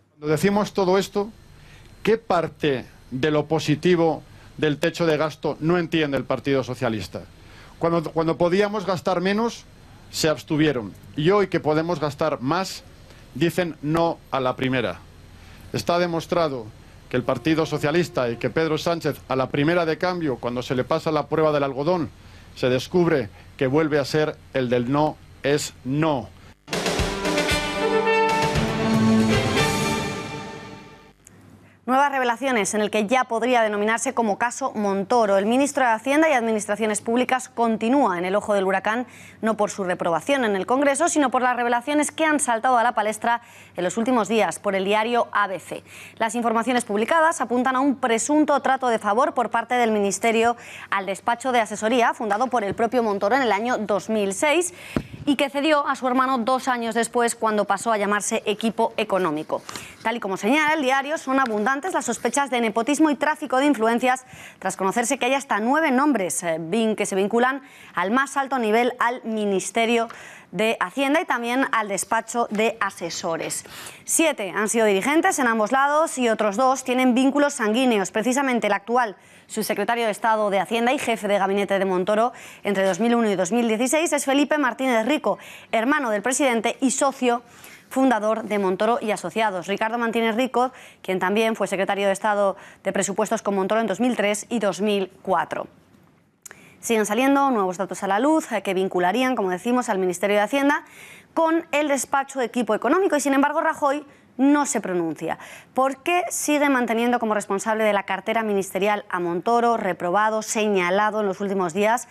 Cuando decimos todo esto, ¿qué parte de lo positivo del techo de gasto no entiende el Partido Socialista? Cuando podíamos gastar menos, se abstuvieron. Y hoy que podemos gastar más, dicen no a la primera. Está demostrado que el Partido Socialista y que Pedro Sánchez, a la primera de cambio, cuando se le pasa la prueba del algodón, se descubre que vuelve a ser el del no es no. Nuevas revelaciones en el que ya podría denominarse como caso Montoro. El ministro de Hacienda y Administraciones Públicas continúa en el ojo del huracán, no por su reprobación en el Congreso, sino por las revelaciones que han saltado a la palestra en los últimos días por el diario ABC. Las informaciones publicadas apuntan a un presunto trato de favor por parte del Ministerio al despacho de asesoría fundado por el propio Montoro en el año 2006 y que cedió a su hermano 2 años después, cuando pasó a llamarse Equipo Económico. Tal y como señala el diario, son abundantes las sospechas de nepotismo y tráfico de influencias, tras conocerse que hay hasta 9 nombres que se vinculan al más alto nivel al Ministerio de Hacienda y también al despacho de asesores. 7 han sido dirigentes en ambos lados y otros 2 tienen vínculos sanguíneos. Precisamente el actual subsecretario de Estado de Hacienda y jefe de gabinete de Montoro entre 2001 y 2016 es Felipe Martínez Rico, hermano del presidente y socio fundador de Montoro y Asociados. Ricardo Martínez Rico, quien también fue secretario de Estado de Presupuestos con Montoro en 2003 y 2004. Siguen saliendo nuevos datos a la luz que vincularían, como decimos, al Ministerio de Hacienda con el despacho de Equipo Económico y, sin embargo, Rajoy no se pronuncia. ¿Por qué sigue manteniendo como responsable de la cartera ministerial a Montoro, reprobado, señalado en los últimos días?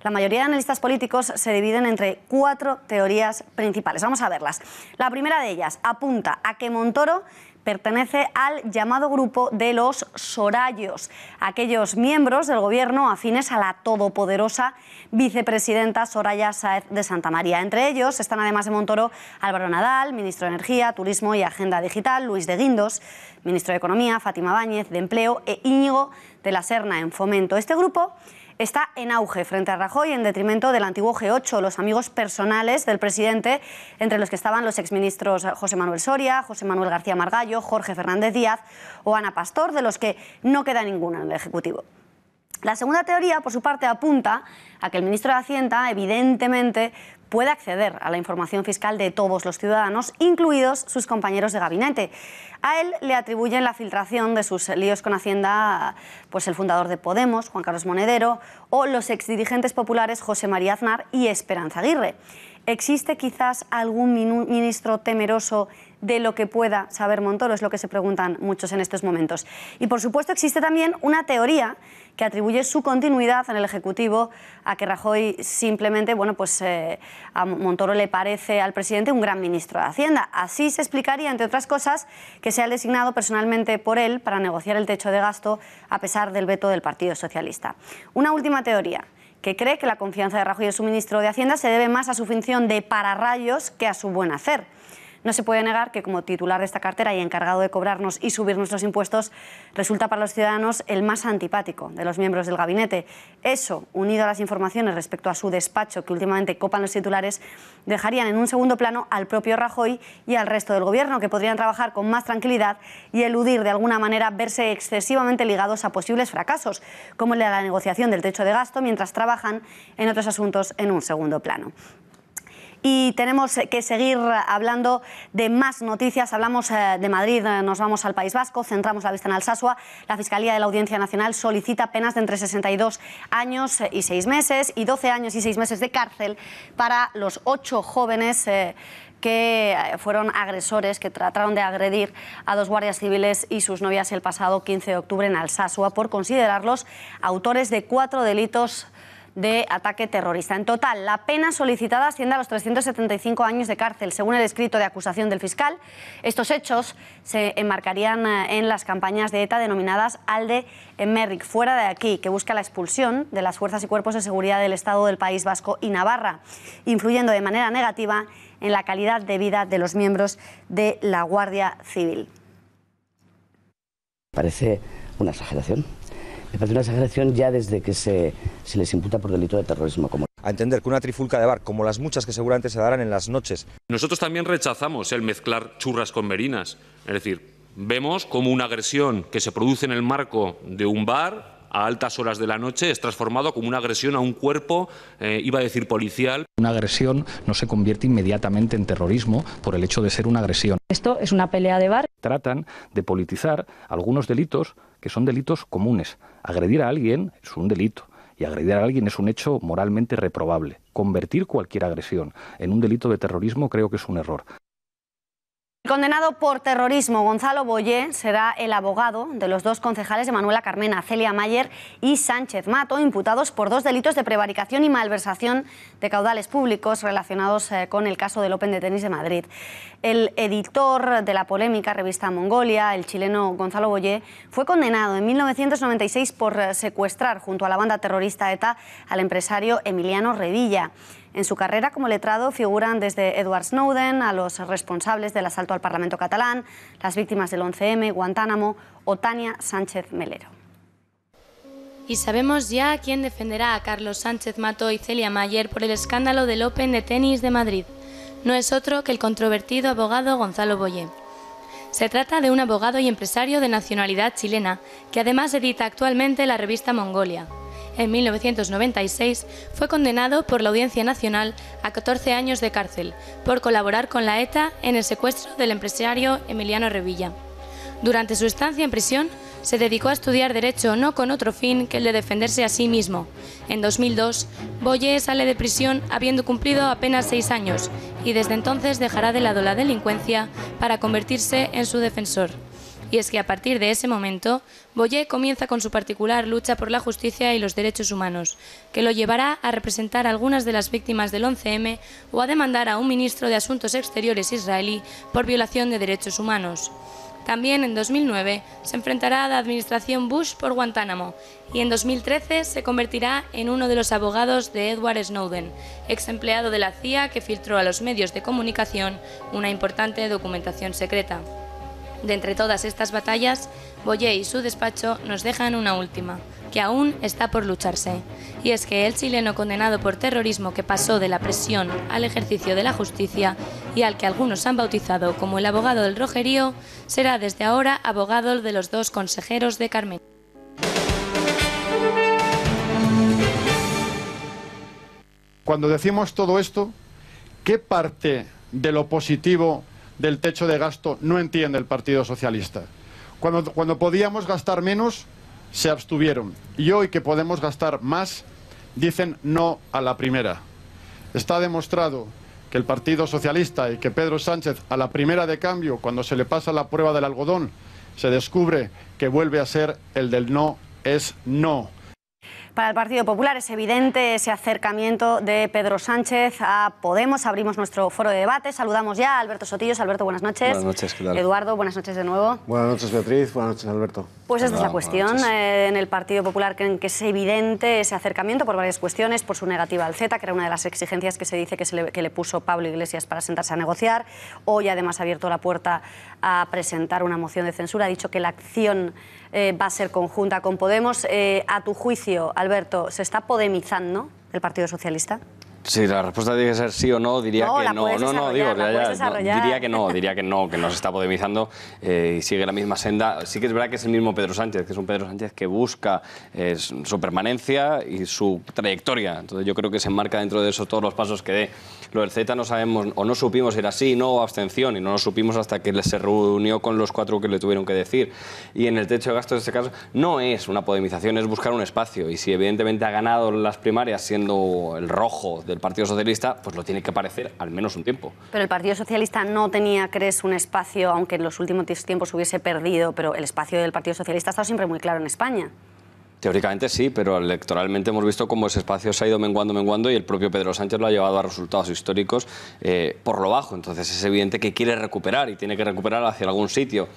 La mayoría de analistas políticos se dividen entre 4 teorías principales. Vamos a verlas. La primera de ellas apunta a que Montoro pertenece al llamado grupo de los Sorayos, aquellos miembros del gobierno afines a la todopoderosa vicepresidenta Soraya Sáez de Santamaría. Entre ellos están, además de Montoro, Álvaro Nadal, ministro de Energía, Turismo y Agenda Digital, Luis de Guindos, ministro de Economía, Fátima Báñez, de Empleo, e Íñigo de la Serna, en Fomento. Este grupo está en auge frente a Rajoy en detrimento del antiguo G8, los amigos personales del presidente, entre los que estaban los exministros José Manuel Soria, José Manuel García Margallo, Jorge Fernández Díaz o Ana Pastor, de los que no queda ninguno en el Ejecutivo. La segunda teoría, por su parte, apunta a que el ministro de Hacienda, evidentemente, puede acceder a la información fiscal de todos los ciudadanos, incluidos sus compañeros de gabinete. A él le atribuyen la filtración de sus líos con Hacienda, pues el fundador de Podemos, Juan Carlos Monedero, o los exdirigentes populares José María Aznar y Esperanza Aguirre. ¿Existe quizás algún ministro temeroso de lo que pueda saber Montoro? Es lo que se preguntan muchos en estos momentos. Y, por supuesto, existe también una teoría que atribuye su continuidad en el Ejecutivo a que Rajoy simplemente, a Montoro le parece al presidente un gran ministro de Hacienda. Así se explicaría, entre otras cosas, que sea designado personalmente por él para negociar el techo de gasto a pesar del veto del Partido Socialista. Una última teoría, que cree que la confianza de Rajoy en su ministro de Hacienda se debe más a su función de pararrayos que a su buen hacer. No se puede negar que, como titular de esta cartera y encargado de cobrarnos y subir nuestros impuestos, resulta para los ciudadanos el más antipático de los miembros del gabinete. Eso, unido a las informaciones respecto a su despacho, que últimamente copan los titulares, dejarían en un segundo plano al propio Rajoy y al resto del gobierno, que podrían trabajar con más tranquilidad y eludir de alguna manera verse excesivamente ligados a posibles fracasos, como el de la negociación del techo de gasto, mientras trabajan en otros asuntos en un segundo plano. Y tenemos que seguir hablando de más noticias. Hablamos de Madrid, nos vamos al País Vasco, centramos la vista en Alsasua. La Fiscalía de la Audiencia Nacional solicita penas de entre 62 años y 6 meses y 12 años y 6 meses de cárcel para los 8 jóvenes que fueron agresores, que trataron de agredir a 2 guardias civiles y sus novias el pasado 15 de octubre en Alsasua por considerarlos autores de 4 delitos de ataque terrorista. En total, la pena solicitada asciende a los 375 años de cárcel. Según el escrito de acusación del fiscal, estos hechos se enmarcarían en las campañas de ETA denominadas Alde Emerrik, fuera de aquí, que busca la expulsión de las fuerzas y cuerpos de seguridad del Estado del País Vasco y Navarra, influyendo de manera negativa en la calidad de vida de los miembros de la Guardia Civil. Parece una exageración. Me parece una exageración ya desde que se les imputa por delito de terrorismo. A entender que una trifulca de bar, como las muchas que seguramente se darán en las noches. Nosotros también rechazamos el mezclar churras con merinas. Es decir, vemos como una agresión que se produce en el marco de un bar a altas horas de la noche es transformado como una agresión a un cuerpo, iba a decir policial. Una agresión no se convierte inmediatamente en terrorismo por el hecho de ser una agresión. Esto es una pelea de bar. Tratan de politizar algunos delitos que son delitos comunes. Agredir a alguien es un delito y agredir a alguien es un hecho moralmente reprobable. Convertir cualquier agresión en un delito de terrorismo creo que es un error. El condenado por terrorismo, Gonzalo Boye, será el abogado de los dos concejales de Manuela Carmena, Celia Mayer y Sánchez Mato, imputados por 2 delitos de prevaricación y malversación de caudales públicos relacionados con el caso del Open de Tenis de Madrid. El editor de la polémica revista Mongolia, el chileno Gonzalo Boye, fue condenado en 1996 por secuestrar junto a la banda terrorista ETA al empresario Emiliano Revilla. En su carrera como letrado figuran desde Edward Snowden a los responsables del asalto al Parlamento catalán, las víctimas del 11M, Guantánamo o Tania Sánchez Melero. Y sabemos ya quién defenderá a Carlos Sánchez Mato y Celia Mayer por el escándalo del Open de Tenis de Madrid. No es otro que el controvertido abogado Gonzalo Boye. Se trata de un abogado y empresario de nacionalidad chilena, que además edita actualmente la revista Mongolia. En 1996 fue condenado por la Audiencia Nacional a 14 años de cárcel por colaborar con la ETA en el secuestro del empresario Emiliano Revilla. Durante su estancia en prisión se dedicó a estudiar Derecho no con otro fin que el de defenderse a sí mismo. En 2002, Boye sale de prisión habiendo cumplido apenas 6 años y desde entonces dejará de lado la delincuencia para convertirse en su defensor. Y es que a partir de ese momento, Boye comienza con su particular lucha por la justicia y los derechos humanos, que lo llevará a representar a algunas de las víctimas del 11M o a demandar a un ministro de Asuntos Exteriores israelí por violación de derechos humanos. También en 2009 se enfrentará a la administración Bush por Guantánamo y en 2013 se convertirá en uno de los abogados de Edward Snowden, ex empleado de la CIA que filtró a los medios de comunicación una importante documentación secreta. De entre todas estas batallas, Boye y su despacho nos dejan una última, que aún está por lucharse. Y es que el chileno condenado por terrorismo que pasó de la presión al ejercicio de la justicia y al que algunos han bautizado como el abogado del Rojerío, será desde ahora abogado de los 2 consejeros de Carmena. Cuando decimos todo esto, ¿qué parte de lo positivo del techo de gasto no entiende el Partido Socialista? Cuando podíamos gastar menos, se abstuvieron. Y hoy que podemos gastar más, dicen no a la primera. Está demostrado que el Partido Socialista y que Pedro Sánchez, a la primera de cambio, cuando se le pasa la prueba del algodón, se descubre que vuelve a ser el del no es no. Para el Partido Popular es evidente ese acercamiento de Pedro Sánchez a Podemos. Abrimos nuestro foro de debate. Saludamos ya a Alberto Sotillos. Alberto, buenas noches. Buenas noches, ¿qué tal? Eduardo, buenas noches de nuevo. Buenas noches, Beatriz. Buenas noches, Alberto. Pues esta es la cuestión en el Partido Popular, que es evidente ese acercamiento por varias cuestiones, por su negativa al CETA, que era una de las exigencias que se dice que le puso Pablo Iglesias para sentarse a negociar. Hoy además ha abierto la puerta a presentar una moción de censura. Ha dicho que la acción va a ser conjunta con Podemos. A tu juicio, Alberto, ¿se está podemizando el Partido Socialista? Si la respuesta tiene que ser sí o no, diría que no. Diría que no se está podemizando y sigue la misma senda. Sí que es verdad que es el mismo Pedro Sánchez, que es un Pedro Sánchez que busca su permanencia y su trayectoria. Entonces yo creo que se enmarca dentro de eso todos los pasos que dé. Lo del CETA no sabemos, o no supimos si era sí, no o abstención, y no lo supimos hasta que se reunió con los 4 que le tuvieron que decir. Y en el techo de gastos, en este caso, no es una podemización, es buscar un espacio. Y si evidentemente ha ganado las primarias siendo el rojo del Partido Socialista, pues lo tiene que parecer al menos un tiempo. Pero el Partido Socialista no tenía, ¿crees?, un espacio, aunque en los últimos tiempos hubiese perdido, pero el espacio del Partido Socialista ha estado siempre muy claro en España. Teóricamente sí, pero electoralmente hemos visto cómo ese espacio se ha ido menguando y el propio Pedro Sánchez lo ha llevado a resultados históricos por lo bajo. Entonces es evidente que quiere recuperar y tiene que recuperar hacia algún sitio.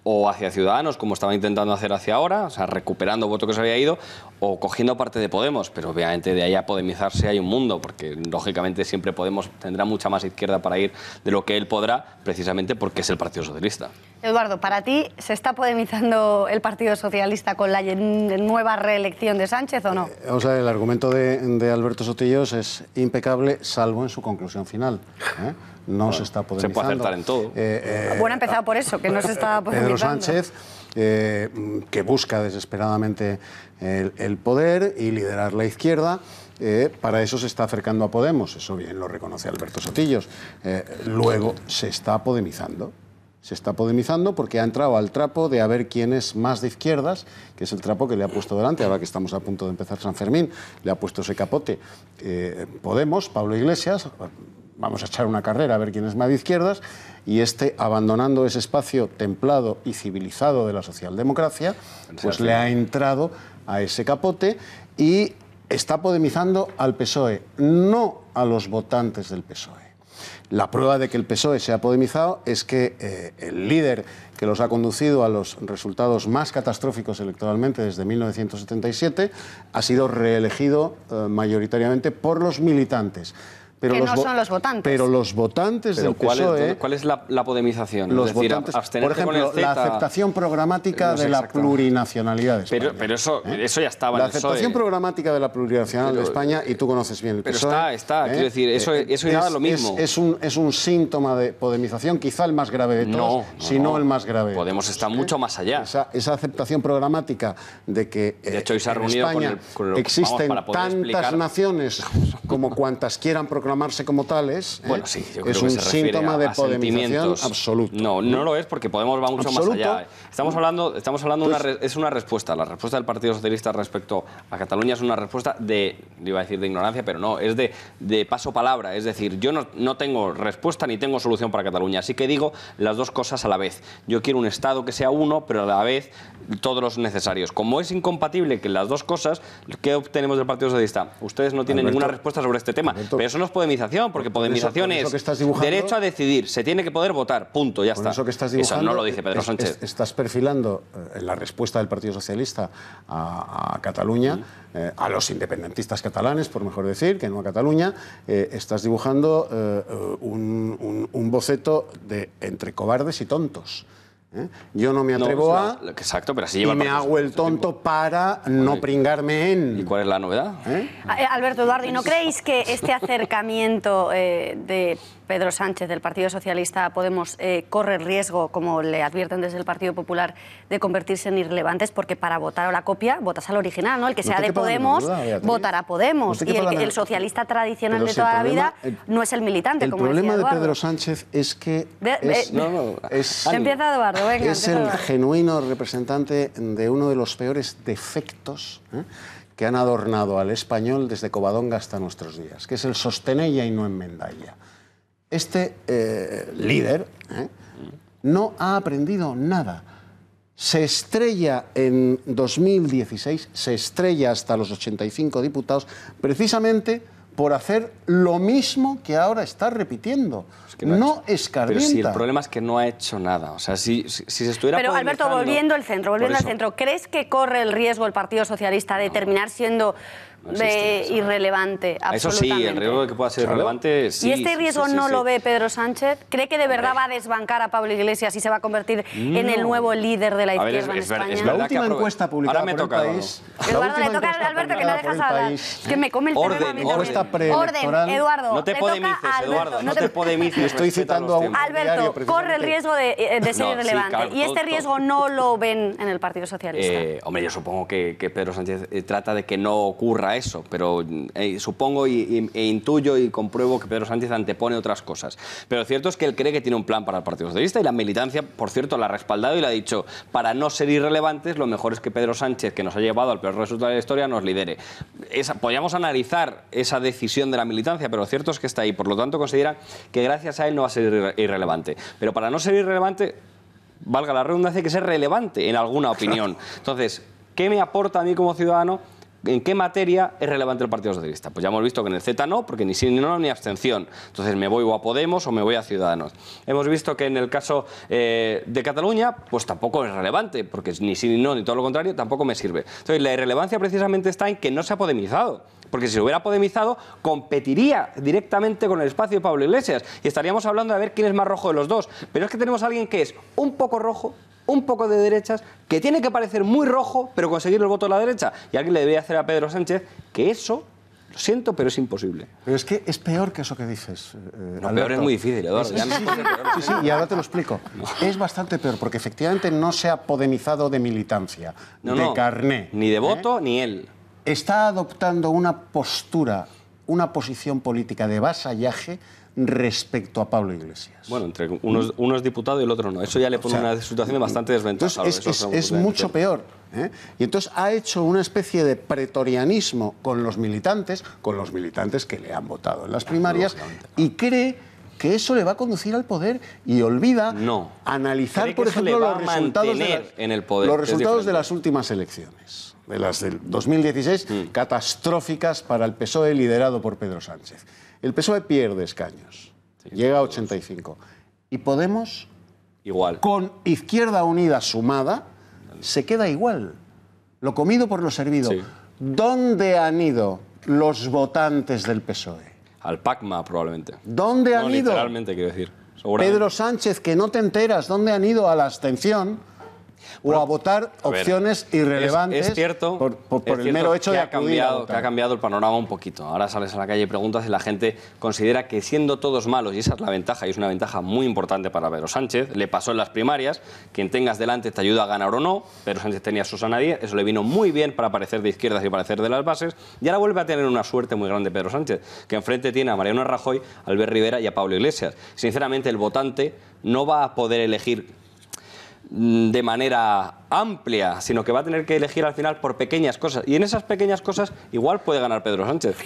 o hacia Ciudadanos, como estaba intentando hacer hacia ahora, o sea, recuperando voto que se había ido, o cogiendo parte de Podemos, pero obviamente de ahí a podemizarse hay un mundo, porque lógicamente siempre Podemos tendrá mucha más izquierda para ir de lo que él podrá, precisamente porque es el Partido Socialista. Eduardo, ¿para ti se está podemizando el Partido Socialista con la nueva reelección de Sánchez o no? O sea, el argumento de Alberto Sotillos es impecable, salvo en su conclusión final. No se está podemizando. Se puede acertar en todo. Bueno, ha empezado por eso, que no se está podemizando. Pedro Sánchez, que busca desesperadamente el poder y liderar la izquierda, para eso se está acercando a Podemos. Eso bien lo reconoce Alberto Sotillos. Luego se está podemizando. Se está podemizando porque ha entrado al trapo de a ver quién es más de izquierdas, que es el trapo que le ha puesto delante, ahora que estamos a punto de empezar San Fermín, le ha puesto ese capote Podemos, Pablo Iglesias. Vamos a echar una carrera a ver quién es más de izquierdas, y abandonando ese espacio templado y civilizado de la socialdemocracia, pues le ha entrado a ese capote y está podemizando al PSOE, no a los votantes del PSOE. La prueba de que el PSOE se ha podemizado es que el líder que los ha conducido a los resultados más catastróficos electoralmente desde 1977 ha sido reelegido mayoritariamente por los militantes. Pero que no son los votantes. Pero los votantes del PSOE... ¿Cuál es la podemización? Los es decir, votantes, abstenerse por ejemplo, con el la Z, aceptación programática de la plurinacionalidad de España. Pero eso ya estaba la en el PSOE. aceptación programática de la plurinacional de España, y tú conoces bien el PSOE... Pero está, quiero decir, eso y nada lo mismo. Es un síntoma de podemización, quizá el más grave de todos, no el más grave. Podemos estar mucho más allá. Esa aceptación programática de que de hecho, hoy se ha en reunido España con existen tantas naciones como cuantas quieran proclamarse como tales. Bueno, sí, yo creo es que un se refiere síntoma de a podemización absoluto. No lo es, porque Podemos va mucho más allá. Estamos hablando es una respuesta. La respuesta del Partido Socialista respecto a Cataluña es una respuesta iba a decir de ignorancia, pero no, es de paso palabra. Es decir, yo no tengo respuesta ni tengo solución para Cataluña, así que digo las dos cosas a la vez. Yo quiero un Estado que sea uno, pero a la vez todos los necesarios. Como es incompatible que las dos cosas, ¿qué obtenemos del Partido Socialista? Ustedes no tienen ninguna respuesta sobre este tema. Pero eso no es podemización, porque podemización es derecho a decidir, se tiene que poder votar, punto, ya está. Eso que estás dibujando, eso no lo dice Pedro Sánchez. Estás perfilando en la respuesta del Partido Socialista a Cataluña, a los independentistas catalanes, por mejor decir, que no a Cataluña, estás dibujando un boceto de entre cobardes y tontos. Yo no me atrevo exacto, pero así lleva y me hago el tonto para no pringarme en... ¿Y cuál es la novedad? Alberto, Eduardo, ¿y no creéis que este acercamiento de Pedro Sánchez del Partido Socialista a Podemos corre el riesgo, como le advierten desde el Partido Popular, de convertirse en irrelevantes? Porque para votar a la copia votas al original, ¿no? El que sea de Podemos votará a Podemos, y el socialista tradicional de toda la vida no es el militante, como decía Eduardo. El problema de Pedro Sánchez es que empieza Eduardo. Venga, es el genuino representante de uno de los peores defectos que han adornado al español desde Covadonga hasta nuestros días, que es el sostenella y no enmendalla. Este líder no ha aprendido nada. Se estrella en 2016, se estrella hasta los 85 diputados, precisamente por hacer lo mismo que ahora está repitiendo. Es que no escarmienta. Pero si el problema es que no ha hecho nada. O sea, si se estuviera... Pero Alberto, volviendo al centro, ¿crees que corre el riesgo el Partido Socialista de terminar siendo irrelevante? Eso sí, el riesgo de que pueda ser irrelevante, sí. ¿Y este riesgo no lo ve Pedro Sánchez? ¿Cree que de verdad va a desbancar a Pablo Iglesias y se va a convertir en el nuevo líder de la izquierda en España? La última encuesta publicada por El País... Eduardo, le toca a Alberto, que no dejas hablar. Es que me come el tema. Orden, Eduardo. No te podemices, Eduardo, no te podemices. Estoy citando a un Alberto, corre el riesgo de ser irrelevante. Claro, y este riesgo no lo ven en el Partido Socialista. Hombre, yo supongo que Pedro Sánchez trata de que no ocurra eso, pero supongo e intuyo y compruebo que Pedro Sánchez antepone otras cosas. Pero cierto es que él cree que tiene un plan para el Partido Socialista, y la militancia, por cierto, la ha respaldado y le ha dicho: para no ser irrelevantes, lo mejor es que Pedro Sánchez, que nos ha llevado al peor resultado de la historia, nos lidere. Podríamos analizar esa decisión de la militancia, pero cierto es que está ahí. Por lo tanto, considera que gracias a él no va a ser irrelevante. Pero para no ser irrelevante, valga la redundancia, hay que ser relevante en alguna opinión. Entonces, ¿qué me aporta a mí como ciudadano ¿En qué materia es relevante el Partido Socialista? Pues ya hemos visto que en el Z no, porque ni sí ni no ni abstención. Entonces me voy o a Podemos o me voy a Ciudadanos. Hemos visto que en el caso de Cataluña, pues tampoco es relevante, porque ni sí ni no, ni todo lo contrario, tampoco me sirve. Entonces la irrelevancia precisamente está en que no se ha podemizado. Porque si se hubiera podemizado, competiría directamente con el espacio de Pablo Iglesias. Y estaríamos hablando de ver quién es más rojo de los dos. Pero es que tenemos a alguien que es un poco rojo, un poco de derechas, que tiene que parecer muy rojo, pero conseguir el voto de la derecha. Y alguien le debería hacer a Pedro Sánchez que eso, lo siento, pero es imposible. Pero es que es peor que eso que dices, No, peor es muy difícil, Eduardo. Sí, y ahora te lo explico. Es bastante peor, porque efectivamente no se ha podemizado de militancia, de carné. Ni de voto, ni él. Está adoptando una postura, una posición política de vasallaje respecto a Pablo Iglesias. Bueno, entre uno es diputado y el otro no. Eso ya le pone una situación de bastante desventaja. Es mucho peor. Y entonces ha hecho una especie de pretorianismo con los militantes que le han votado en las primarias, y cree que eso le va a conducir al poder y olvida analizar, por ejemplo, los resultados de las últimas elecciones. De las del 2016, catastróficas para el PSOE liderado por Pedro Sánchez. El PSOE pierde escaños, llega a 85. Y Podemos, igual, con Izquierda Unida sumada, se queda igual. Lo comido por lo servido. Sí. ¿Dónde han ido los votantes del PSOE? Al PACMA, probablemente. ¿Dónde han ido? Literalmente, quiero decir. Pedro Sánchez, que no te enteras dónde han ido, a la abstención. O a votar opciones irrelevantes es cierto, por el mero hecho de acudir a votar. Que ha cambiado el panorama un poquito. Ahora sales a la calle y preguntas y la gente considera que siendo todos malos, y esa es la ventaja, y es una ventaja muy importante para Pedro Sánchez, le pasó en las primarias, quien tengas delante te ayuda a ganar o no. Pedro Sánchez tenía a Susana Díaz, eso le vino muy bien para parecer de izquierdas y parecer de las bases, y ahora vuelve a tener una suerte muy grande Pedro Sánchez, que enfrente tiene a Mariano Rajoy, a Albert Rivera y a Pablo Iglesias. Sinceramente, el votante no va a poder elegir de manera amplia, sino que va a tener que elegir al final por pequeñas cosas. Y en esas pequeñas cosas igual puede ganar Pedro Sánchez.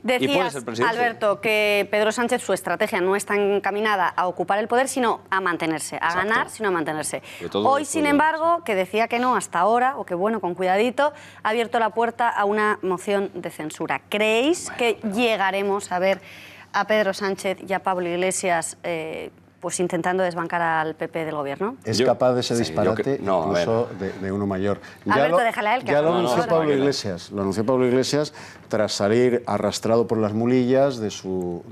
Decías, y puede ser presidente. Alberto, que Pedro Sánchez, su estrategia no está encaminada a ocupar el poder, sino a mantenerse, a ganar, sino a mantenerse. Hoy, sin embargo, que decía que no hasta ahora, o que bueno, con cuidadito, ha abierto la puerta a una moción de censura. ¿Creéis que llegaremos a ver a Pedro Sánchez y a Pablo Iglesias pues intentando desbancar al PP del gobierno? Es capaz de ese disparate, incluso de uno mayor. Alberto, déjale a él. Ya lo anunció Pablo Iglesias. Lo anunció Pablo Iglesias tras salir arrastrado por las mulillas de su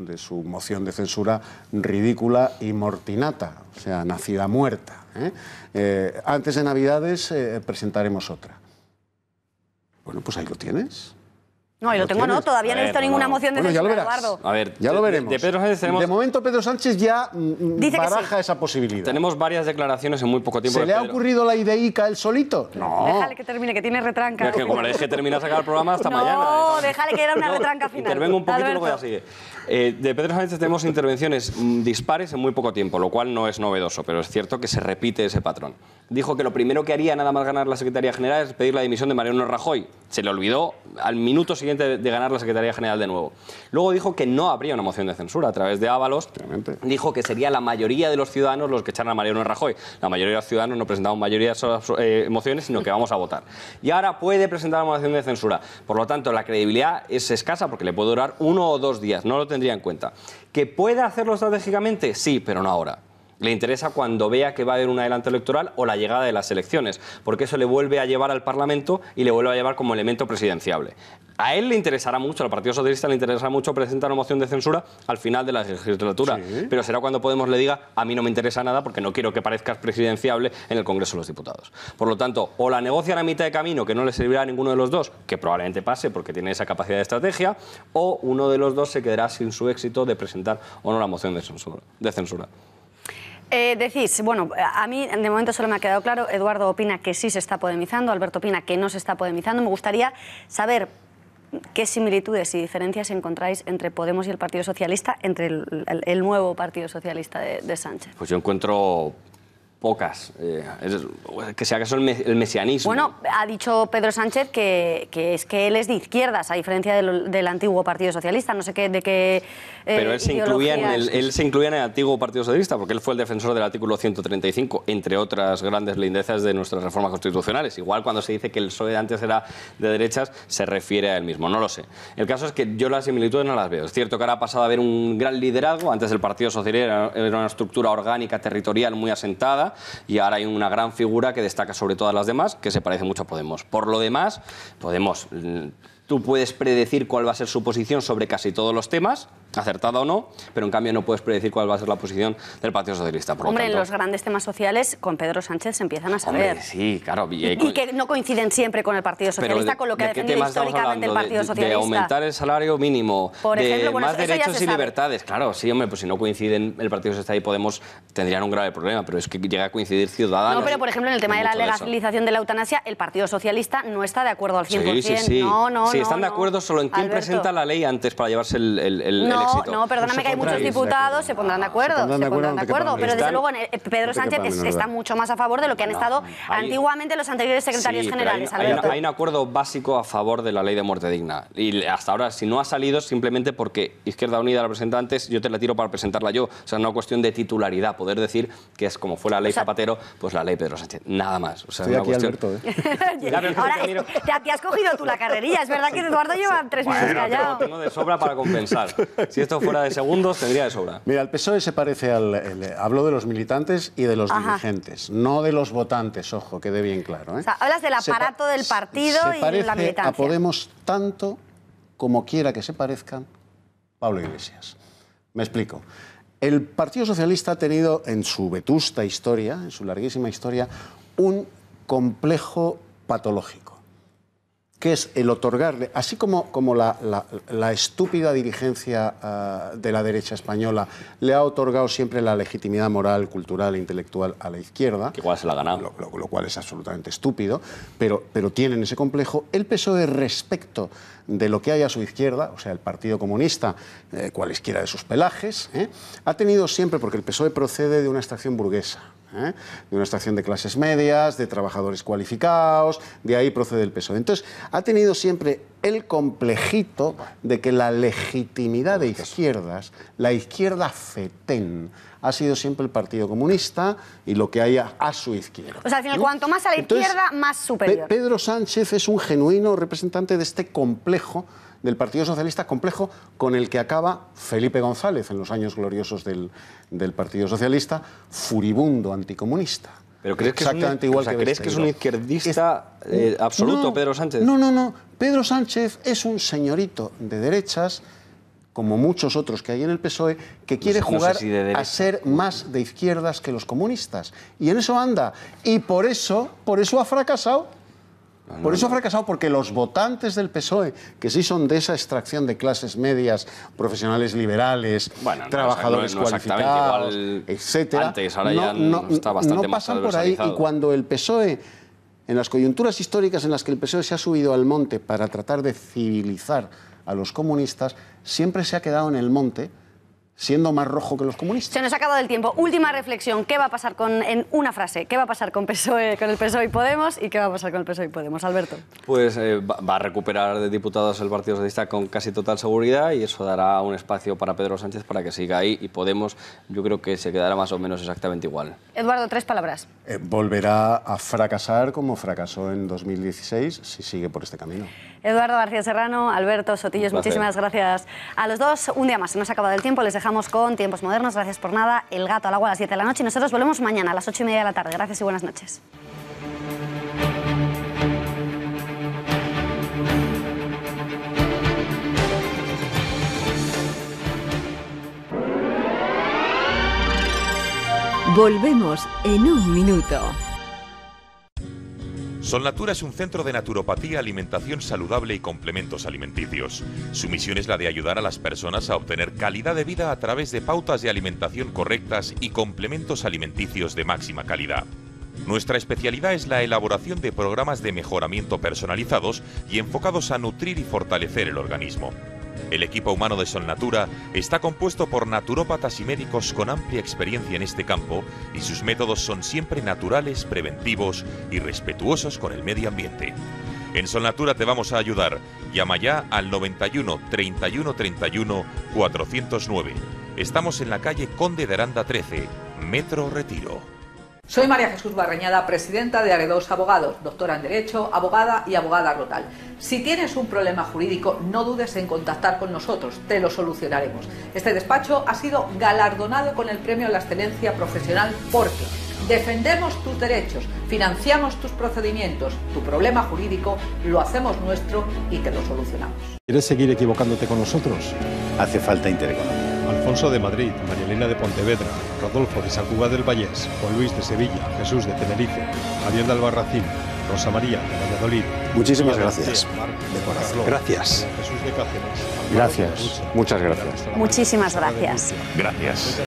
moción de censura ridícula y mortinata, o sea, nacida muerta. Antes de Navidades presentaremos otra. Bueno, pues ahí lo tienes. No, y lo tengo, no, todavía no he visto ninguna moción de censura, Eduardo. A ver, ya lo veremos. De Pedro Sánchez tenemos... De momento Pedro Sánchez ya baraja esa posibilidad. Tenemos varias declaraciones en muy poco tiempo. ¿Se le ha ocurrido la ideica él solito? No. Déjale que termine, que tiene retranca. Es que como le deje terminar a sacar el programa hasta mañana. No, déjale que era una retranca final. Intervengo un poquito y Alberto. luego ya sigue. De Pedro Sánchez tenemos intervenciones dispares en muy poco tiempo, lo cual no es novedoso, pero es cierto que se repite ese patrón. Dijo que lo primero que haría nada más ganar la Secretaría General es pedir la dimisión de Mariano Rajoy. Se le olvidó al minuto siguiente de ganar la Secretaría General de nuevo. Luego dijo que no habría una moción de censura a través de Ábalos. Dijo que sería la mayoría de los ciudadanos los que echaran a Mariano Rajoy. La mayoría de los ciudadanos no presentamos mayoría de mociones, sino que vamos a votar. Y ahora puede presentar una moción de censura. Por lo tanto, la credibilidad es escasa porque le puede durar 1 o 2 días. No lo tendría en cuenta. ¿Que puede hacerlo estratégicamente? Sí, pero no ahora. Le interesa cuando vea que va a haber un adelanto electoral o la llegada de las elecciones, porque eso le vuelve a llevar al Parlamento y le vuelve a llevar como elemento presidenciable. A él le interesará mucho, al Partido Socialista le interesará mucho presentar una moción de censura al final de la legislatura, pero será cuando Podemos le diga, a mí no me interesa nada porque no quiero que parezcas presidenciable en el Congreso de los Diputados. Por lo tanto, o la negocian a mitad de camino, que no le servirá a ninguno de los dos, que probablemente pase porque tiene esa capacidad de estrategia, o uno de los dos se quedará sin su éxito de presentar o no la moción de censura. Decís, bueno, a mí de momento solo me ha quedado claro, Eduardo opina que sí se está podemizando, Alberto opina que no se está podemizando. Me gustaría saber qué similitudes y diferencias encontráis entre Podemos y el Partido Socialista, entre el nuevo Partido Socialista de Sánchez. Pues yo encuentro pocas, que sea acaso el mesianismo. Bueno, ha dicho Pedro Sánchez que es que él es de izquierdas, a diferencia del antiguo Partido Socialista, no sé qué, de qué Pero él se incluía en el antiguo Partido Socialista, porque él fue el defensor del artículo 135, entre otras grandes lindezas de nuestras reformas constitucionales. Igual cuando se dice que el PSOE de antes era de derechas, se refiere a él mismo, no lo sé. El caso es que yo las similitudes no las veo. Es cierto que ahora ha pasado a haber un gran liderazgo, antes el Partido Socialista era una estructura orgánica, territorial, muy asentada, y ahora hay una gran figura que destaca sobre todas las demás, que se parece mucho a Podemos. Por lo demás, Podemos, tú puedes predecir cuál va a ser su posición sobre casi todos los temas, acertada o no, pero en cambio no puedes predecir cuál va a ser la posición del Partido Socialista. Hombre, en los grandes temas sociales con Pedro Sánchez se empiezan a saber. Hombre, sí, claro. Y que no coinciden siempre con el Partido Socialista, con lo que ha defendido históricamente el Partido Socialista. De aumentar el salario mínimo, por ejemplo, de más derechos y libertades. Claro, sí, hombre, pues si no coinciden el Partido Socialista y Podemos tendrían un grave problema, pero es que llega a coincidir Ciudadanos. No, pero por ejemplo en el tema de la legalización de la eutanasia, el Partido Socialista no está de acuerdo al 100%. Sí. No, están de acuerdo solo en quién presenta la ley antes para llevarse el éxito. No, perdóname que hay muchos diputados, se pondrán de acuerdo, pero desde luego Pedro Sánchez está mucho más a favor de lo que han estado antiguamente los anteriores secretarios generales. Hay un acuerdo básico a favor de la ley de muerte digna, y hasta ahora si no ha salido simplemente porque Izquierda Unida la presenta antes, yo te la tiro para presentarla yo. O sea, no es cuestión de titularidad, poder decir que es como fue la ley Zapatero, pues la ley Pedro Sánchez, nada más. O sea, estoy aquí, Alberto, Ahora, te has cogido tú la carrerilla, es verdad que Eduardo lleva 3 meses callado. Tengo de sobra para compensar. Si esto fuera de segundos, tendría de sobra. Mira, el PSOE se parece hablo de los militantes y de los dirigentes, no de los votantes, ojo, quede bien claro. O sea, hablas del aparato del partido y la militancia. A Podemos tanto como quiera que se parezcan Pablo Iglesias. Me explico. El Partido Socialista ha tenido en su vetusta historia, en su larguísima historia, un complejo patológico, que es el otorgarle, así como la estúpida dirigencia de la derecha española le ha otorgado siempre la legitimidad moral, cultural e intelectual a la izquierda, que igual se la ha ganado, lo cual es absolutamente estúpido, pero tienen ese complejo. El PSOE, respecto de lo que hay a su izquierda, o sea, el Partido Comunista, cualesquiera de sus pelajes, ha tenido siempre, porque el PSOE procede de una extracción burguesa, de una extracción de clases medias, de trabajadores cualificados, de ahí procede el PSOE. Entonces, ha tenido siempre el complejito de que la legitimidad de izquierdas, la izquierda fetén, ha sido siempre el Partido Comunista y lo que haya a su izquierda. O sea, al final, cuanto más a la izquierda, más superior. Pedro Sánchez es un genuino representante de este complejo del Partido Socialista, complejo con el que acaba Felipe González en los años gloriosos del Partido Socialista, furibundo anticomunista. ¿Pero crees ¿crees que es un izquierdista absoluto, Pedro Sánchez? No. Pedro Sánchez es un señorito de derechas, como muchos otros que hay en el PSOE, que quiere jugar a ser más de izquierdas que los comunistas. Y en eso anda. Y por eso ha fracasado. Por eso ha fracasado, porque los votantes del PSOE, que sí son de esa extracción de clases medias, profesionales liberales, trabajadores cualificados, etcétera, antes, ahora ya está bastante más pasan por ahí. Y cuando el PSOE, en las coyunturas históricas en las que el PSOE se ha subido al monte para tratar de civilizar a los comunistas, siempre se ha quedado en el monte, siendo más rojo que los comunistas. Se nos ha acabado el tiempo. Última reflexión. ¿Qué va a pasar en una frase? ¿Qué va a pasar con el PSOE y Podemos? ¿Y qué va a pasar con el PSOE y Podemos? Alberto. Pues va a recuperar de diputados el Partido Socialista con casi total seguridad, y eso dará un espacio para Pedro Sánchez para que siga ahí, y Podemos yo creo que se quedará más o menos exactamente igual. Eduardo, 3 palabras. Volverá a fracasar como fracasó en 2016 si sigue por este camino. Eduardo García Serrano, Alberto Sotillos, muchísimas gracias a los dos. Un día más, se nos ha acabado el tiempo, les dejamos con Tiempos Modernos. Gracias por nada. El Gato al Agua a las 7 de la noche y nosotros volvemos mañana a las 8:30 de la tarde. Gracias y buenas noches. Volvemos en un minuto. Solnatura es un centro de naturopatía, alimentación saludable y complementos alimenticios. Su misión es la de ayudar a las personas a obtener calidad de vida a través de pautas de alimentación correctas y complementos alimenticios de máxima calidad. Nuestra especialidad es la elaboración de programas de mejoramiento personalizados y enfocados a nutrir y fortalecer el organismo. El equipo humano de Solnatura está compuesto por naturópatas y médicos con amplia experiencia en este campo y sus métodos son siempre naturales, preventivos y respetuosos con el medio ambiente. En Solnatura te vamos a ayudar. Llama ya al 91 31 31 409. Estamos en la calle Conde de Aranda 13, Metro Retiro. Soy María Jesús Barreñada, presidenta de Aredos Abogados, doctora en Derecho, abogada y abogada rural. Si tienes un problema jurídico, no dudes en contactar con nosotros, te lo solucionaremos. Este despacho ha sido galardonado con el Premio a la Excelencia Profesional porque defendemos tus derechos, financiamos tus procedimientos, tu problema jurídico lo hacemos nuestro y te lo solucionamos. ¿Quieres seguir equivocándote con nosotros? Hace falta Intereconomía. Alfonso de Madrid, María Elena de Pontevedra, Rodolfo de San Cugat del Vallés, Juan Luis de Sevilla, Jesús de Tenerife, Javier de Albarracín, Rosa María de Valladolid. Muchísimas gracias. De corazón. Gracias. Jesús de Cáceres. Gracias. Muchas gracias. Muchísimas gracias. Gracias.